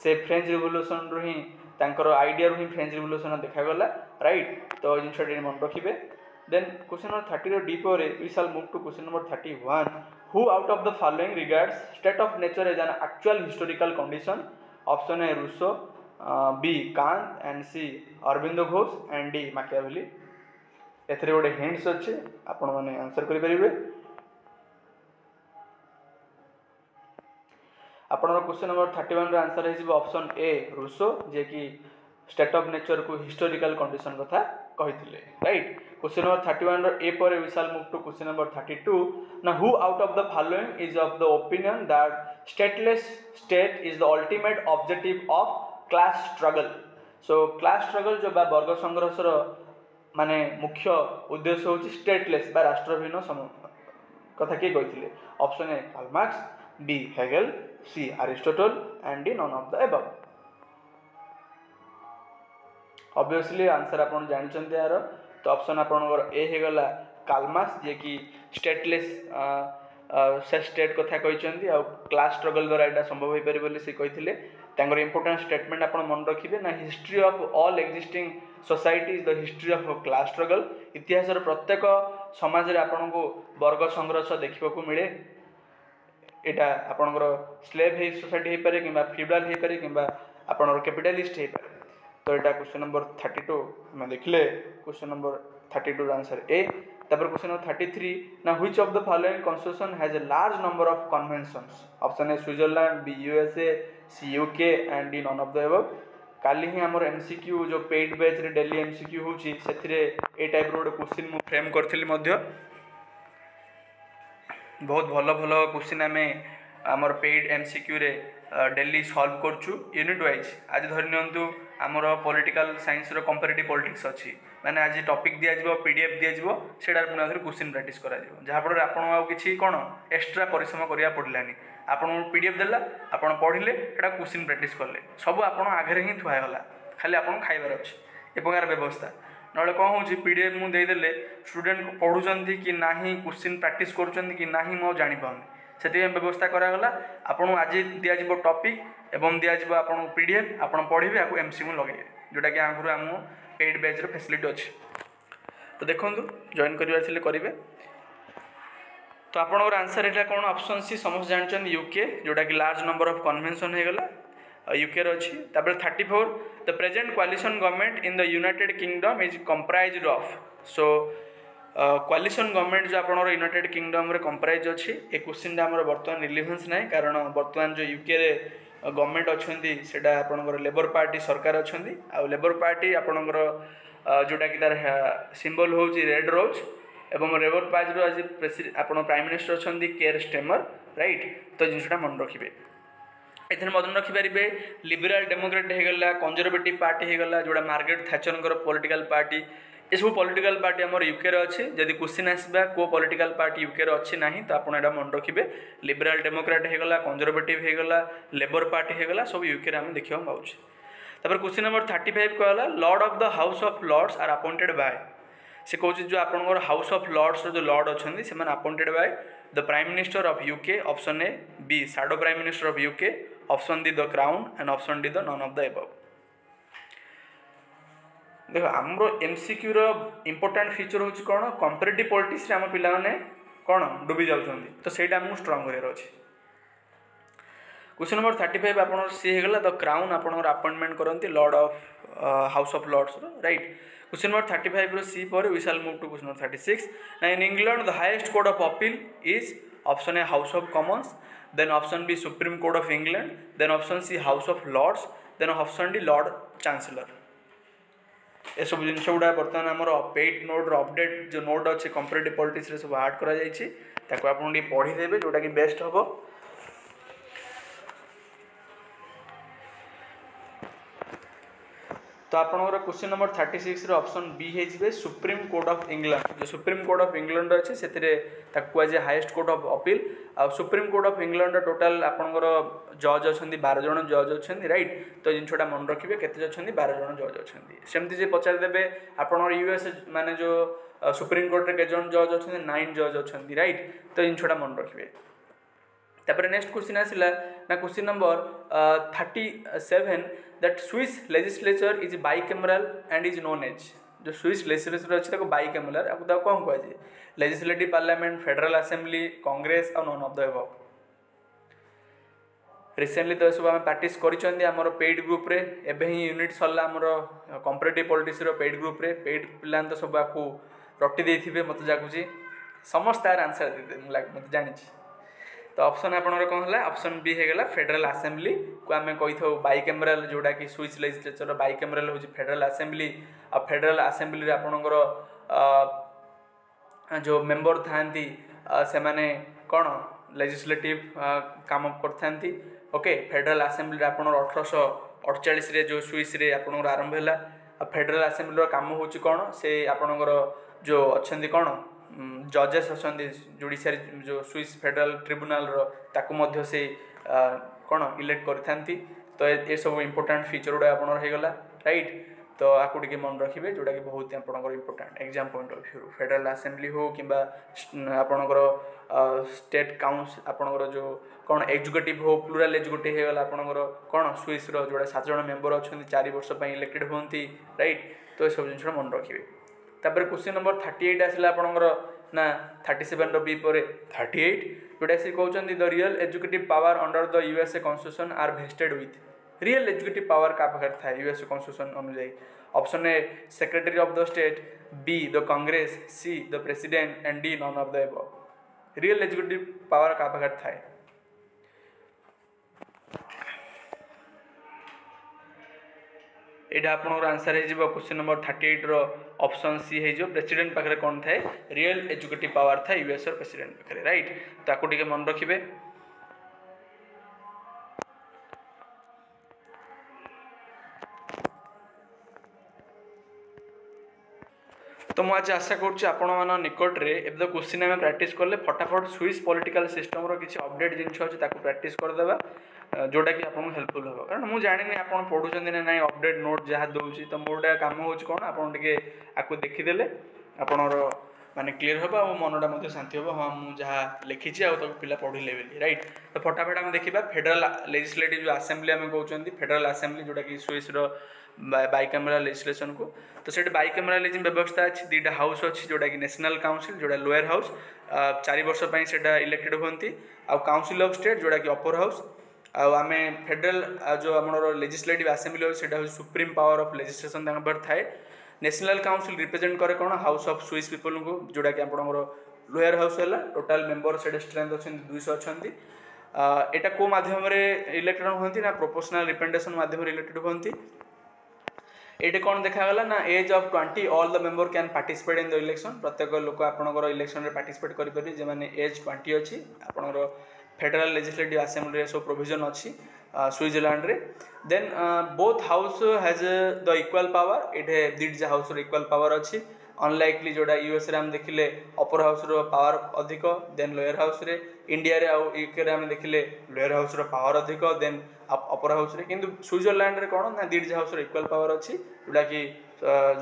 से फ्रेंच रिवोल्यूशन रू ही आइडिया रू ही फ्रेंच रिवोल्यूशन देखागला, राइट। तो जिन मन रखिए। देन क्वेश्चन नंबर 30 डी पर we shall move to question number 31, who out of the following regards state of nature as an actual historical condition, option A Rousseau, B Kant and C Aurobindo Ghosh and D Machiavelli. एथरे गोटे hints अच्छे आपण माने answer करि परिबे। आपनर question number 31 रो answer है ऑप्शन ए रूसो जे कि स्टेट ऑफ नेचर को हिस्टोरिकल कंडीशन कथा कहिथिले राइट। क्वेश्चन नंबर 31 रो ए पर we shall move to question number 32 ना who out of the following is of the opinion that stateless state is the ultimate objective of class struggle. So class struggle जो बा वर्ग संघर्ष माने मुख्य उद्देश्य होची स्टेटलेस बा राष्ट्रहीन कथा किए कही। Option A Karl Marx, B Hegel, C Aristotle and D none of the above. Obviously answer आपन जानचंते यार तो ऑप्शन आपनकर ए हे गला कार्ल मार्क्स जे कि स्टेटलेस से स्टेट कथा कहिसंती आ क्लास स्ट्रगल द्वारा एटा संभव होई पारे बोली से कहिथिले। तांगर इंपोर्टेंट स्टेटमेंट आपन मन रखिबे ना history of all existing society is the history of class struggle. इतिहास रो प्रत्येक समाज रे आपन को वर्ग संघर्ष देखिबा को मिले। एटा आपनकर स्लेव हे सोसाइटी हे पारे किबा फ्यूडल हे पारे किबा आपनकर कैपिटलिस्ट हे पारे। तो एटा क्वेश्चन नंबर 32 हम देखले क्वेश्चन नंबर 32 रो आंसर ए। तपर क्वेश्चन नंबर 33 ना which of the following constitution has a large number of conventions. Option A Switzerland, B USA, C UK and D none of the above. काली ही हमर MCQ जो paid batch रे daily MCQ होची सेथिरे ए type रो क्वेश्चन मु फ्रेम करथिली मध्य बहुत भल भल क्वेश्चन हमें आमर पेड एमसीक्यू रे डेली सॉल्व करछु यूनिट वाइज। आज धरि नियंतु आमर पॉलिटिकल साइंस रो कंपैरेटिव पॉलिटिक्स अछि माने आज टॉपिक दिया जिवो पीडीएफ दिया जिवो सेडा पुना धरि क्वेश्चन प्रैक्टिस करा जिवो जहा पर आपण आ किछि कोन एक्स्ट्रा परिश्रम करिया पड़लानी। आपण पीडीएफ देला आपण पढिले एटा क्वेश्चन प्रैक्टिस करले सब आपण आगे ही थुआ गला खाली आपण खाइबार अछि ए प्रकार व्यवस्था नले कौन हो पीडीएफ मु दे देले स्टूडेंट पढ़ुचंती कि नाही क्वेश्चन प्रैक्टिस करूचंती कि नाही मो जानि पाउनी सेति व्यवस्था करा गला। आपण आज दिया जिवो टॉपिक एवं दिया जिवो आपण पीडीएफ आपण पढिबे आकु एमसीक्यू लगेबे जोटा कि आगुरु हम पेड बैच रो फैसिलिटी अछि। तो देखंतु जॉइन करिवार थिले करिवे। तो आपनकर आंसर एटा कोन ऑप्शन सी समस्त जानचन यूके जोटा कि लार्ज नंबर ऑफ कन्वेंशन हे गला यूके रो अछि। तापर 34 the present coalition government in the United kingdom is comprised of. So coalition government जो आपनर यूनाइटेड किंगडम रे कंप्राइज अछि ए क्वेश्चन दा हमर वर्तमान रिलेवेंस नै कारण वर्तमान जो यूके रे गवर्नमेंट अछंती सेटा आपनकर लेबर पार्टी सरकार अछंती आ लेबर पार्टी आपनकर जोटा कि तार सिंबल होची रेड रोज एवं लेबर पार्टी रो आज प्रेसिडेंट आपन प्राइम मिनिस्टर अछंती केयर स्टेमर राइट। तो जिनसटा मन रखिबे एथन मदन रखि पारिबे लिबरल डेमोक्रेट हे गला कंजर्वेटिव पार्टी हे गला जोड़ा मार्गारेट थैचर पॉलिटिकल पार्टी ए सब पॉलिटिकल पार्टी हमर यूके रे अछि। जदि क्वेश्चन आसबा को पॉलिटिकल पार्टी यूके रे अछि नाही तो आपण एटा मन रखिबे लिबरल डेमोक्रेट हे गला कंजर्वेटिव हे गला लेबर पार्टी हे गला सब यूके रे हम देखिबा पाउछ। तापर क्वेश्चन नंबर 35 कहला lord of the House of Lords are appointed by से कहूँ जो आपनकर हाउस ऑफ लॉर्ड्स जो लॉर्ड अछंती से माने appointed by the prime minister of UK. Option A B shadow prime minister of UK, option D the crown and option D the none of the above. देखो हमरो MCQ रो important feature होची कोन comparative politics रे हम पिला माने कोन डुबी जाउछंती तो सेटा हम स्ट्रांग करे अछि। क्वेश्चन नंबर 35 आपन सी हे गला द क्राउन आपन अपॉइंटमेंट करंती lord of House of Lords right. Question number 35 रो सी पर we shall move to question number 36 ना in England the highest court of appeal is option A House of Commons, then option B Supreme Court of England, then option C House of Lords, then option D Lord Chancellor. ए सब जिन गुड़ा बर्तमान आमर paid note update जो note अच्छे comparative politics रे सब ऐड करा जायछि ताको आपन डी पढ़ी देबे जोटा कि बेस्ट हबो। तो आपनकर क्वेश्चन नंबर 36 रे ऑप्शन बी हे जिवे सुप्रीम कोर्ट ऑफ इंग्लैंड। जो सुप्रीम कोर्ट ऑफ इंग्लैंड अच्छे से ताकू आज हाईएस्ट कोर्ट ऑफ अपील आ Supreme Court of England total आपनकर जज अछंती 12 जण जज अछंती राइट। तो जिनछोटा मन रखिबे केते अछंती 12 जण जज अछंती। सेमति जे पचार देबे आपनकर यूएस माने जो सुप्रीम कोर्ट रे के जण जज अछंती 9 जज अछंती राइट। तो जिनछोटा मन रखिबे। तापर नेक्स्ट क्वेश्चन आसिला ना question number 37 that Swiss legislature is bicameral and is known as. जो स्विस लेजिस्लेचर अछि ताको बाइकैमरल आपको ता कोन कहै छै legislative parliament, federal assembly, congress और none of the above. Recently तो सब हम प्रैक्टिस करिसंदी हमर पेड ग्रुप रे एबे ही यूनिट सरला हमर कंपैरेटिव पॉलिटिक्स रो पेड ग्रुप रे पेड प्लान तो सब आकू रटी देथिबे मते जागुची समस्त तार आंसर दे दे मते जानि छी। तो ऑप्शन आपनकर कौन है ऑप्शन बी है फेडरल असेंबली को आम कही था बाइकैमराल जोड़ा कि स्विस लेजिस्लेचर बाइकैमराल हूँ फेडरल असेंबली आ फेडरल असेंबली आपनकर जो मेंबर थांती से माने कौन लेजिस्लेटिव काम करथांती ओके फेडरल असेंबली आप 1848 रे जो स्विस रे आपनकर आरंभ है फेडरल असेंबली काम हूँ कौन से आपनकर जो अच्छा कौन जजेस अच्छा जुडिशियरी जो स्विस फेडरल ट्रिब्यूनल ताकू मध्य से कौन इलेक्ट करथांती तो ये सब इंपोर्टेंट फीचर गुड़ा आपनकर राइट तो आपको टे मन रखिए जोटा कि बहुत आपंकर important exam point of view federal assembly हो कि आपणकर स्टेट काउंसिल आपणकर जो कौन एजुकेटिव हो प्लूराल एजुकेटिव होगा आपणकर कौन स्विस जोड़ा 7 जन मेंबर अच्छा 4 वर्ष इलेक्टेड होती राइट तो ये सब जिन मन रखिए तापर क्वेश्चन नंबर 38 आसला आपणकर ना 37 बी पर 38 जोटा सी कहते the real executive power under the USA constitution are vested with real executive power का पाखे था यूएस कॉन्स्टिट्यूशन अनुଯାयी option A secretary of the state B the Congress C the president and D none of the above real executive power का पाखे था एटा आपनकर answer है क्वेश्चन नंबर 38 रो ऑप्शन सी है प्रेसिडेंट पाखे कौन थाए रियल एजुकेटिव पावर था यूएस प्रेसिडेंट पाखे राइट ताको टिके मन रखिबे तो मुझे आशा करुँच निकट में एवं तो क्वेश्चन आम प्रैक्टिस कले फटाफट स्विस पॉलिटिकल सिस्टम किसी अपडेट जिन अच्छे प्रैक्टिस करदे जोटा कि आपको हेल्पफुल हम कारण मुझे जानी आप पढ़ुं ना ना अपडेट नोट जहाँ दूसरी तो मोटा कम हो कौन आपको देखीदे आपणर माने क्लीयर हम और मनटा शांति हम हाँ मुझे लिखी पिला पढ़ले राइट तो फटाफट आम देखा फेडरल लेजिस्लेटिव जो असेंबली आम कहते फेडरल असेंबली जोटा कि स्विस बाइकैमराल लेजिस्लेशन को तो से बाइकैमरालिज्म व्यवस्था अच्छी दुटा हाउस अच्छी जोटा कि नेशनल काउंसिल जोटा लोअर हाउस 4 वर्ष से इलेक्टेड होती आउ काउंसिल ऑफ स्टेट जोटा कि अपर हाउस आम फेडरल जो आम लेजिस्लेटिव असेंबली हो सुप्रीम पावर ऑफ लेजिस्लेशन थाए नेशनल काउंसिल रिप्रेजेंट करे कौन हाउस ऑफ स्विस पीपल को जोटा कि आपंकर लोअर हाउस है टोटाल मेंबर से स्ट्रेंथ अच्छे 200 अच्छा यहाँ को मध्यम इलेक्टेड होती ना प्रोपोर्शनल रिप्रेजेंटेशन मध्यम इलेक्टेड होती ये कौन देखागला ना age of 20 all the member can participate in the election प्रत्येक लोक आपंकर इलेक्शन में पार्टिसिपेट करेंगे जो मैंने एज 20 अच्छी आपंकर फेडरल लेजिस्लेटिव असेंबली सब प्रोविजन अच्छी स्विट्जरलैंड रे then both house has the equal power ये दिटा हाउस इक्वल पावर अच्छी अनलाइकली जोड़ा यूएस आम देखिले अपर हाउस पावर अधिक देन लोअर हाउस रे इंडिया रे आउ यूके रे आम देखिले लोअर हाउस पावर अधिक देन अपर हाउस रे किंतु स्विट्जरलैंड रे कौन ना दिटा हाउस इक्वल पावर अच्छी जोटा कि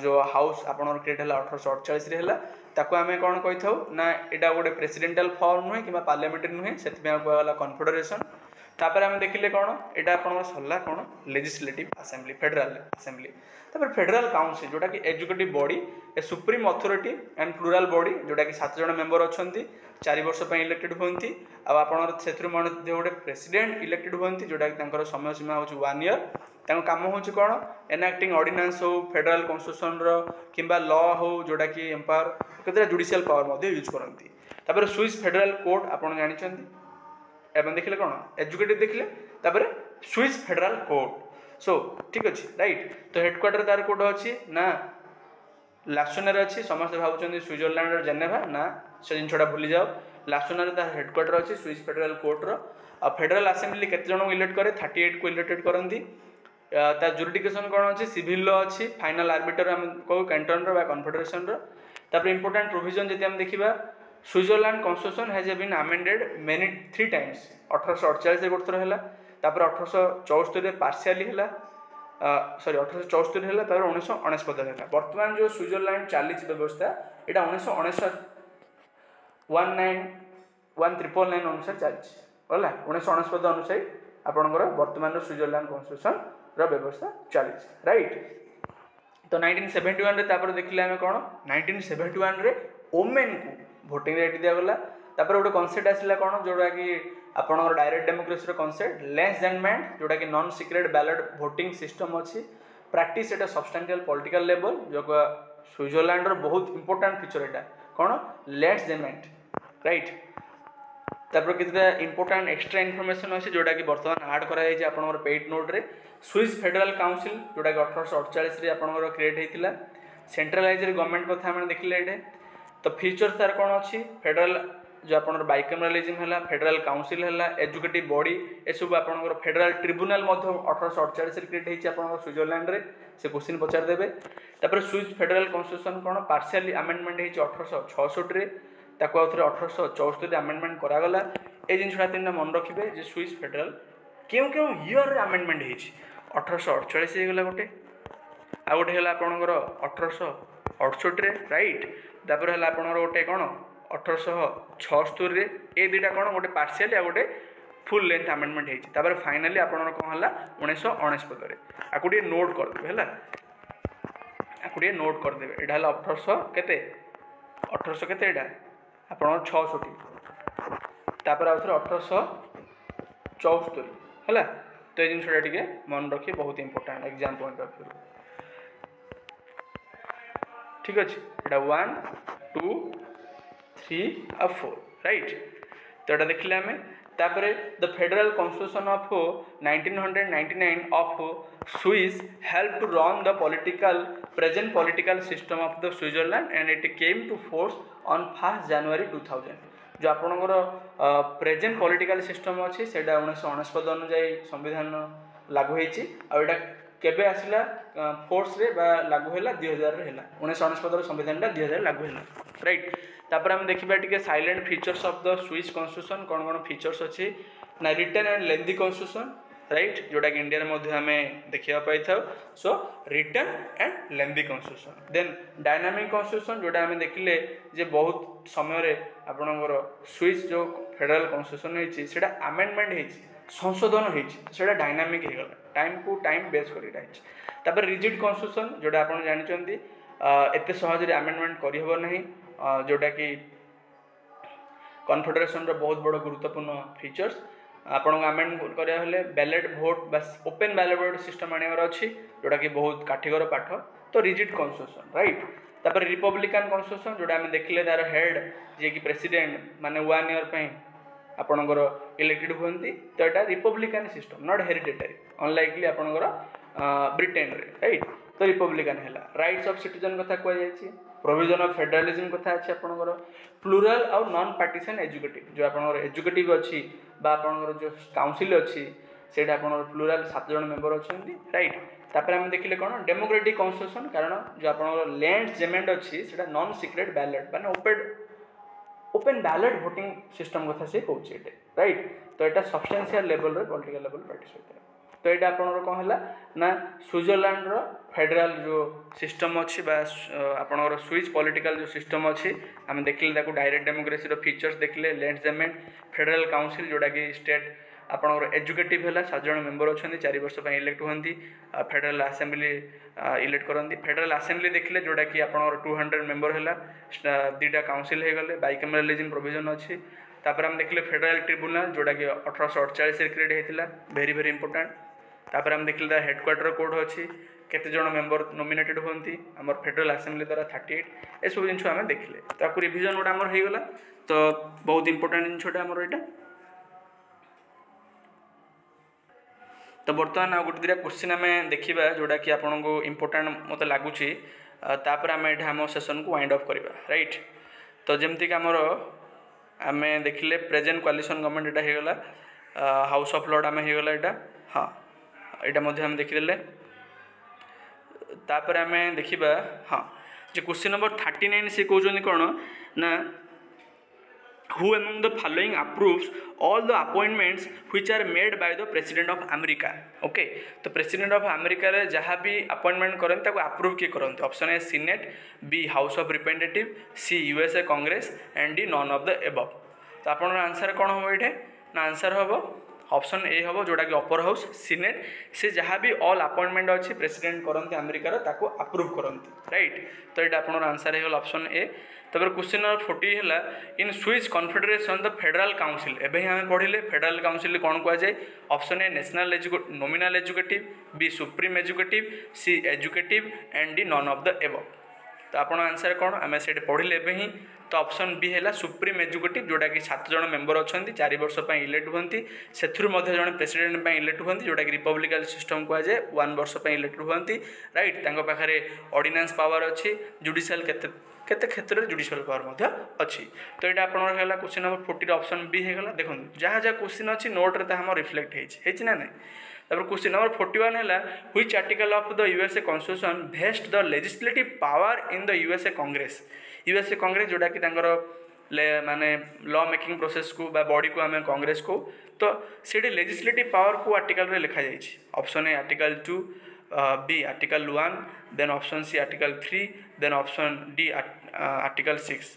जो हाउस आपन क्रिएट है 1848 रे ताको आम कौन कही था ना यहाँ गोटे प्रेसिडेंटाल फॉर्म नुहे कि पार्लियामेंट नुहे से कहला कन्फेडरेशन तापर आम देखिले कौन यहाँ आप सरला कौन लेजिस्लेटिव असेंबली फेडरल असेंबली तापर फेडरल काउंसिल जोटा कि executive body a supreme authority and plural body जोटा कि 7 जन मेंबर अच्छा 4 वर्ष इलेक्टेड होती आपड़ गोटे प्रेसिडेंट इलेक्टेड होती जोटा कि समय सीमा हूँ 1 ईयर काम हूँ कौन एनाक्टिंग ऑर्डिनेंस हो फेडरल कॉन्स्टिट्यूशन किंबा लॉ हो जोटा कि एम्पावर केतरा जुडिशियल पावर यूज करती तापर स्विस फेडरल कोड आप जानते एवं देखिले कौन एजुकेटिव देखिले तापर स्विस फेडरल कोड सो ठीक अच्छे राइट तो हेडक्वार्टर तार कोड अच्छी ना लासोनारे अच्छी समस्त भावुं स्विट्जरलैंड जेनेवा ना से जिनटा भूली जाओ लासोनारे तार हेडक्वार्टर अच्छी स्विस फेडरल कोर्टर फेडरल असेंबली केते जन इलेक्ट करे 38 को इलेक्टेड करती तार जुरिडिक्शन कौन अच्छी सिविल लॉ अच्छी फाइनल आर्बिटर आम कहू कैंटन कन्फेडरेशन तापर इंपोर्टेंट प्रोविजन जब आम देखा Switzerland constitution has been amended many 3 times 1848 गोटे थर है तापर 1874 पार्शियाली है सॉरी 1874 है तापर 1969 है बर्तमान जो स्विट्जरलैंड चली व्यवस्था यहाँ 1999 अनुसार चली गला 1969 अनुसार आपंकर बर्तमान स्विट्जरलैंड कॉन्स्टिट्यूशन व्यवस्था चली राइट तो 1971 देखिले आम कौन 1971 रे ओमेन को भोटिंग राइट दिगला तापर गोटे कनसेप्ट आसला कौन जोटा कि आपंकर direct democracy concept less than man जोटा कि non secret ballot voting system अच्छी प्रैक्टिस एटा सब्सटेंशियल पॉलिटिकल लेवल जो स्विट्जरलैंड बहुत इंपोर्टेंट फीचर एटा कौन लेस देन मैन राइट तापर कितना इंपोर्टेंट एक्स्ट्रा इनफॉरमेशन अच्छे जोटा कि बर्तमान ऐड कराई आपनकर पेड नोट रे स्विस फेडरल काउंसिल जोटा कि 1848 रे आपनकर क्रिएट हेतिला सेंट्रलाइज्ड गवर्नमेंट कथा हम देखिले एटे तो फीचर तार कौन अच्छी फेडरल जो आपनकर बाइकैमरालिज्म है फेडरल काउंसिल है एजुकेटिव बॉडी ए सब आपनकर फेडरल ट्रिब्यूनल 1848 क्रिएट होती आपनकर स्विट्जरलैंड रे से क्वेश्चन पचार देबे तापर स्विस फेडरल कॉन्स्टिट्यूशन कौन पार्शियली अमेंडमेंट होती 1866 रे ताको आउथरे 1864 अमेंडमेंट करागला ए जिनसा तीन मन रखिए जे स्विस फेडरल क्यों क्यों ईयर रे अमेंडमेंट होती 1848 होगला गोटे आ गोटे है आपनकर 1868 रे राइट तापर है आपनकर गोटे कौन 1876 रे ए दुटा कौन गोटे पार्शियली आ गोटे फुल लेंथ अमेंडमेंट होती तापर फाइनाली आपनकर कौन है 1969 रे आकु टे नोट करदेबे है आकु टे नोट करदेबे एटा है 1800 केते एटा आपनकर 66 तापर आउथरे 1874 है तो ये जिनसा टे मन रखिए बहुत important exam point of view ठीक अच्छे एटा 1 2 3 और 4 राइट तो ये देखिले आम तापरे the federal constitution of 1999 of Swiss help to run the political present political system of the Switzerland and it came to force on 1 January 2000 जो आपणकर प्रेजेंट पॉलिटिकल सिस्टम अच्छी से 1969 अनुजाई संविधान लागू होती आटा केबे आसला फोर्स रे बा लागू हैला 2000 रे हैला 1969 संविधान 2000 लागू हैला राइट तापर हम देखिबा टिके salient features of the Swiss constitution कौन कौन फीचर्स अच्छी ना written and lengthy constitution right जोटा कि इंडिया मध्य आम देखा पाई था so written and lengthy constitution then dynamic constitution जोटा आम देखिले जे बहुत समय आपणकर स्विस जो फेडरल कॉन्स्टिट्यूशन होती से अमेंडमेंट होती संशोधन होता डायनामिक हो गला टाइम को टाइम बेस कर रिजिड कॉन्स्टिट्यूशन जोटा आप जानते एत सहज अमेंडमेंट करहब जोटा कि कन्फेडरेशन बहुत बड़ गुरुत्वपूर्ण फीचर्स आपन आमेंड करें बैलेट भोट बस ओपन बैलेट भोट सिस्टम आने अच्छी जोटा कि बहुत काठिगर पाठ तो रिजिड कॉन्स्टिट्यूशन राइट तापर रिपब्लिकान कॉन्स्टिट्यूशन जोटा आम देखिले तार हेड जे कि प्रेसिडेंट माने 1 ईयर पे आपणकर इलेक्टेड हुंती तो यहाँ Republican system not hereditary unlikely आपणकर ब्रिटेन रे राइट तो रिपब्लिकान है राइट्स ऑफ सिटीजन कथा कहुई प्रोविजन ऑफ फेडरलिज्म कथा अच्छे आपणकर प्लूराल आउ नॉन पार्टीसन एजुकेटिव जो आपणकर एजुकेटिव अच्छी बा आपणकर जो काउंसिल अच्छी से प्लूराल 7 जन मेंबर अच्छा राइट तापर आम देखिले कौन डेमोक्रेटिक कॉन्स्टिट्यूशन कारण जो आपणकर लैंड जेमेंट अच्छी से नॉन सिक्रेट बैलेट माने ओपन बैलेट वोटिंग सिस्टम कथा से कहूँ राइट तो यहाँ substantial level political level practice होता है तो यहाँ आपंकर कौन है ना स्विट्जरलैंड फेडरल जो सिस्टम अच्छी आपंकर स्विस पॉलिटिकल जो सिस्टम अच्छी आम देखिले डायरेक्ट डेमोक्रेसी फीचर्स देखिले लेंसमेंट फेडरल काउंसिल जोटा कि स्टेट आपंकर एजुकेटिव है 7 जन मेंबर अच्छा 4 वर्ष इलेक्ट होती फेडरल असेंबली इलेक्ट करती फेडरल असेंबली देखिले जोटा कि आपंकर 200 मेंबर है 2टा काउंसिल हो गले बाइकैमरालिज्म प्रोविजन अच्छी तापर हम देखिले फेडरल ट्रिब्यूनल जोटा कि 1848 क्रिएट होता वेरी वेरी इंपोर्टेंट तापर हम देखिले हेडक्वार्टर कोड अच्छी केते जन मेंबर नॉमिनेटेड होती आम फेडरल असेंबली द्वारा 38 ए सब जिन आम देखिले ताकू रिविजन गोटे आमर होगला तो बहुत इंपोर्टेंट जिनटा आमर यहाँ तो बर्तमान आ गोटे 2 क्वेश्चन आम देखा जोटा कि आपन को इंपोर्टेंट मत लगुच तापर आम ये आम सेशन को वाइंड अप करवा राइट तो जमती आमर आम देखिले प्रेजेंट कोलिशन गवर्नमेंट यहाँ होगला हाउस ऑफ लॉर्ड आम होगला यहाँ हाँ यहाँ आम देखीदे तापर आम देखा हाँ जो क्वेश्चन नंबर 39 से कहते कौन ना who among the following approves all the appointments which are made by the president of America okay तो president of America रे जहाँ भी appointment करते ताको approve किए करते option A senate B House of Representative C USA Congress and D none of the above तो आपन आंसर कौन हम ये ना आंसर हम ऑप्शन ए हम जोटा कि अपर हाउस सीनेट से जहाँ भी ऑल अपॉइंटमेंट अच्छी प्रेसिडेंट करते अमेरिकार ताको अप्रूव करते राइट तो ये आप आंसर है ऑप्शन ए तब क्वेश्चन नंबर 40 है in Swiss confederation the federal council एवं आम पढ़ले फेडरल काउंसिल कौन कहुए option A national nominal executive B supreme executive C executive and D none of the above तो आप आंसर कौन आम से पढ़ले ही तो ऑप्शन बी है सुप्रीम एग्जीक्यूटिव जोटा कि 7 जन मेंबर अच्छा 4 वर्ष इलेक्ट हुंती से जड़े प्रेसिडेंट इलेक्ट हुंती जोटा कि रिपब्लिकल सिस्टम कह जाए 1 वर्ष इलेक्ट हुंती राइट तांको पाखरे ऑर्डिनेंस पावर अच्छी जुडिशियल केते क्षेत्र में जुडिशियल पावर अच्छी तो यहाँ आपंकर क्वेश्चन नंबर 40 ऑप्शन बी होगा देखो जहाँ जहाँ क्वेश्चन अच्छी नोट्रे ताम रिफ्लेक्ट होती ना नहीं तापर क्वेश्चन नंबर 41 है which article of the USA constitution waste the legislative power in the USA Congress जोटा कि माने लॉ मेकिंग प्रोसेस को बा बॉडी को आम कांग्रेस को तो से लेजिस्लेटिव पावर को आर्टिकल रे लिखा जाइए option A article 2 B article 1 then option C article 3 then option D article 6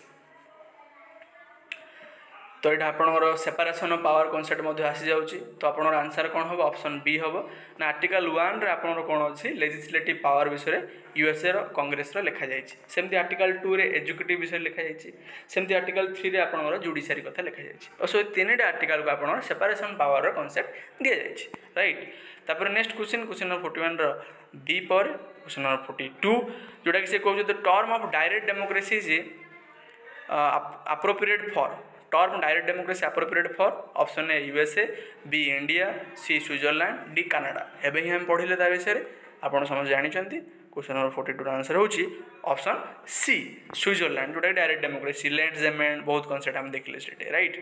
तो यहाँ आपंकर सेपारेशन ऑफ पावर कॉन्सेप्ट आसी जाऊँगी तो आपंकर आंसर कौन हम ऑप्शन बी हम ना आर्टिकल 1 रे आपंकर कौन अच्छी लेजिस्लेटिव पावर विषय यूएसए कांग्रेस लिखा जाइए सेमती आर्टिकल 2 रे एजुकेटिव विषय लिखा जाइए सेमती आर्टिकल 3 रे आपंकर जुडिशियरी कथा लिखा जाइए और सो 3टा आर्टिकल को आपंकर सेपारेशन पावर कॉन्सेप्ट दि जाइए राइट तापर नेक्स्ट क्वेश्चन नंबर 41 बी पर क्वेश्चन नंबर 42 जोटा कि से कहते the term of direct democracy is appropriate for term direct democracy appropriate for option A USA B India C Switzerland D Canada एवं ही हम पढ़ले ता विषय आपड़ समझ जानते क्वेश्चन नंबर 42 आंसर होची ऑप्शन सी स्विट्जरलैंड जोटा डायरेक्ट डेमोक्रेसी लेंड्समेंट बहुत कॉन्सेप्ट हम देखले से राइट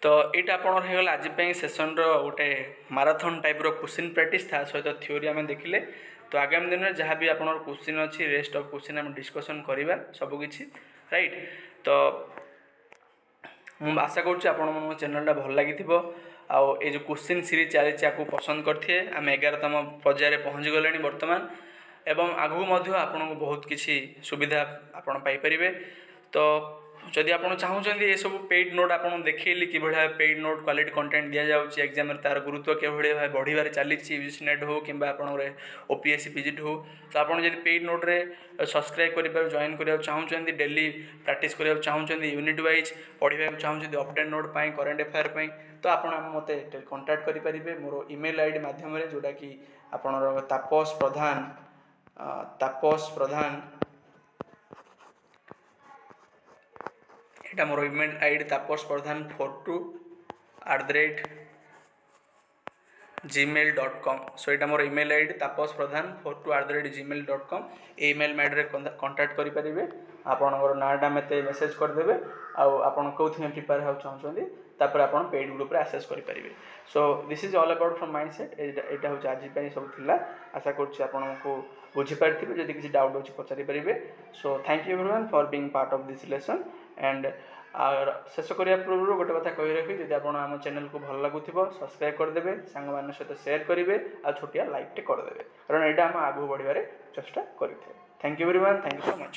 तो ये आपल आज सेसन रोटे माराथन टाइप क्वेश्चन प्रैक्टिस था सहित थ्योरी आम देखिले तो आगामी दिन में जहाँ भी आप क्वेश्चन अच्छी रेस्ट ऑफ क्वेश्चन आम डिस्कसन करवा सबकि राइट तो मुझे आशा करुँच आप चैनलटा भल लगी आउ ये जो क्वेश्चन सीरीज चली आपको पसंद करते आम 11तम पर्यायर पहुँची गले बर्तमान एवं आगू आपको बहुत किसी सुविधा आपड़ पाइपर तो जदि आप चाहते ये सब पेड नोट आप देखली कि पेड नोट क्वालिटी कंटेंट दि जाऊँगी एग्जाम तार गुरुत्व कि बढ़िबार चली नेट हो कि ओपीएससी पीजीटी हो तो आप पेड नोट्रे सब्सक्राइब कर जॉइन करा चाहते डेली प्रैक्टिस करा चाहते यूनिट वाइज पढ़ा चाहते अपडेट नोट पाई करेन्ट अफेयर पाई तो आप मत कंटाक्ट करेंगे मोर ईमेल आईडी माध्यम जोटा कि आपणर तापस प्रधान यहाँ मोर ईमेल आईडी तापस प्रधान 42@gmail.com सो यहाँ मोर ईमेल आईडी तापस प्रधान 42@gmail.com ईमेल मैड्रे कंटाक्ट करेंगे आपणकर नाटा मत मेसेज करदे आप प्रिपेयर हो चाहते तापर आप पेड ग्रुप रे आक्सेस करेंगे सो this is all about from my side यहाँ हूँ आज सब थिला आशा करूँ बुझीपारे जब किसी डाउट अच्छी पचारि पारे so thank you everyone for being part of this lesson and शेष करने पूर्व गोटे कथा कही रखी जब आप आम चैनल को भल लगुव सब्सक्राइब करदे सांग मान सहित शेयर करेंगे आ छोटिया लाइक टे करदे कारण यहाँ आम आगू बढ़वे चेष्टा करें thank you everyone thank you so much.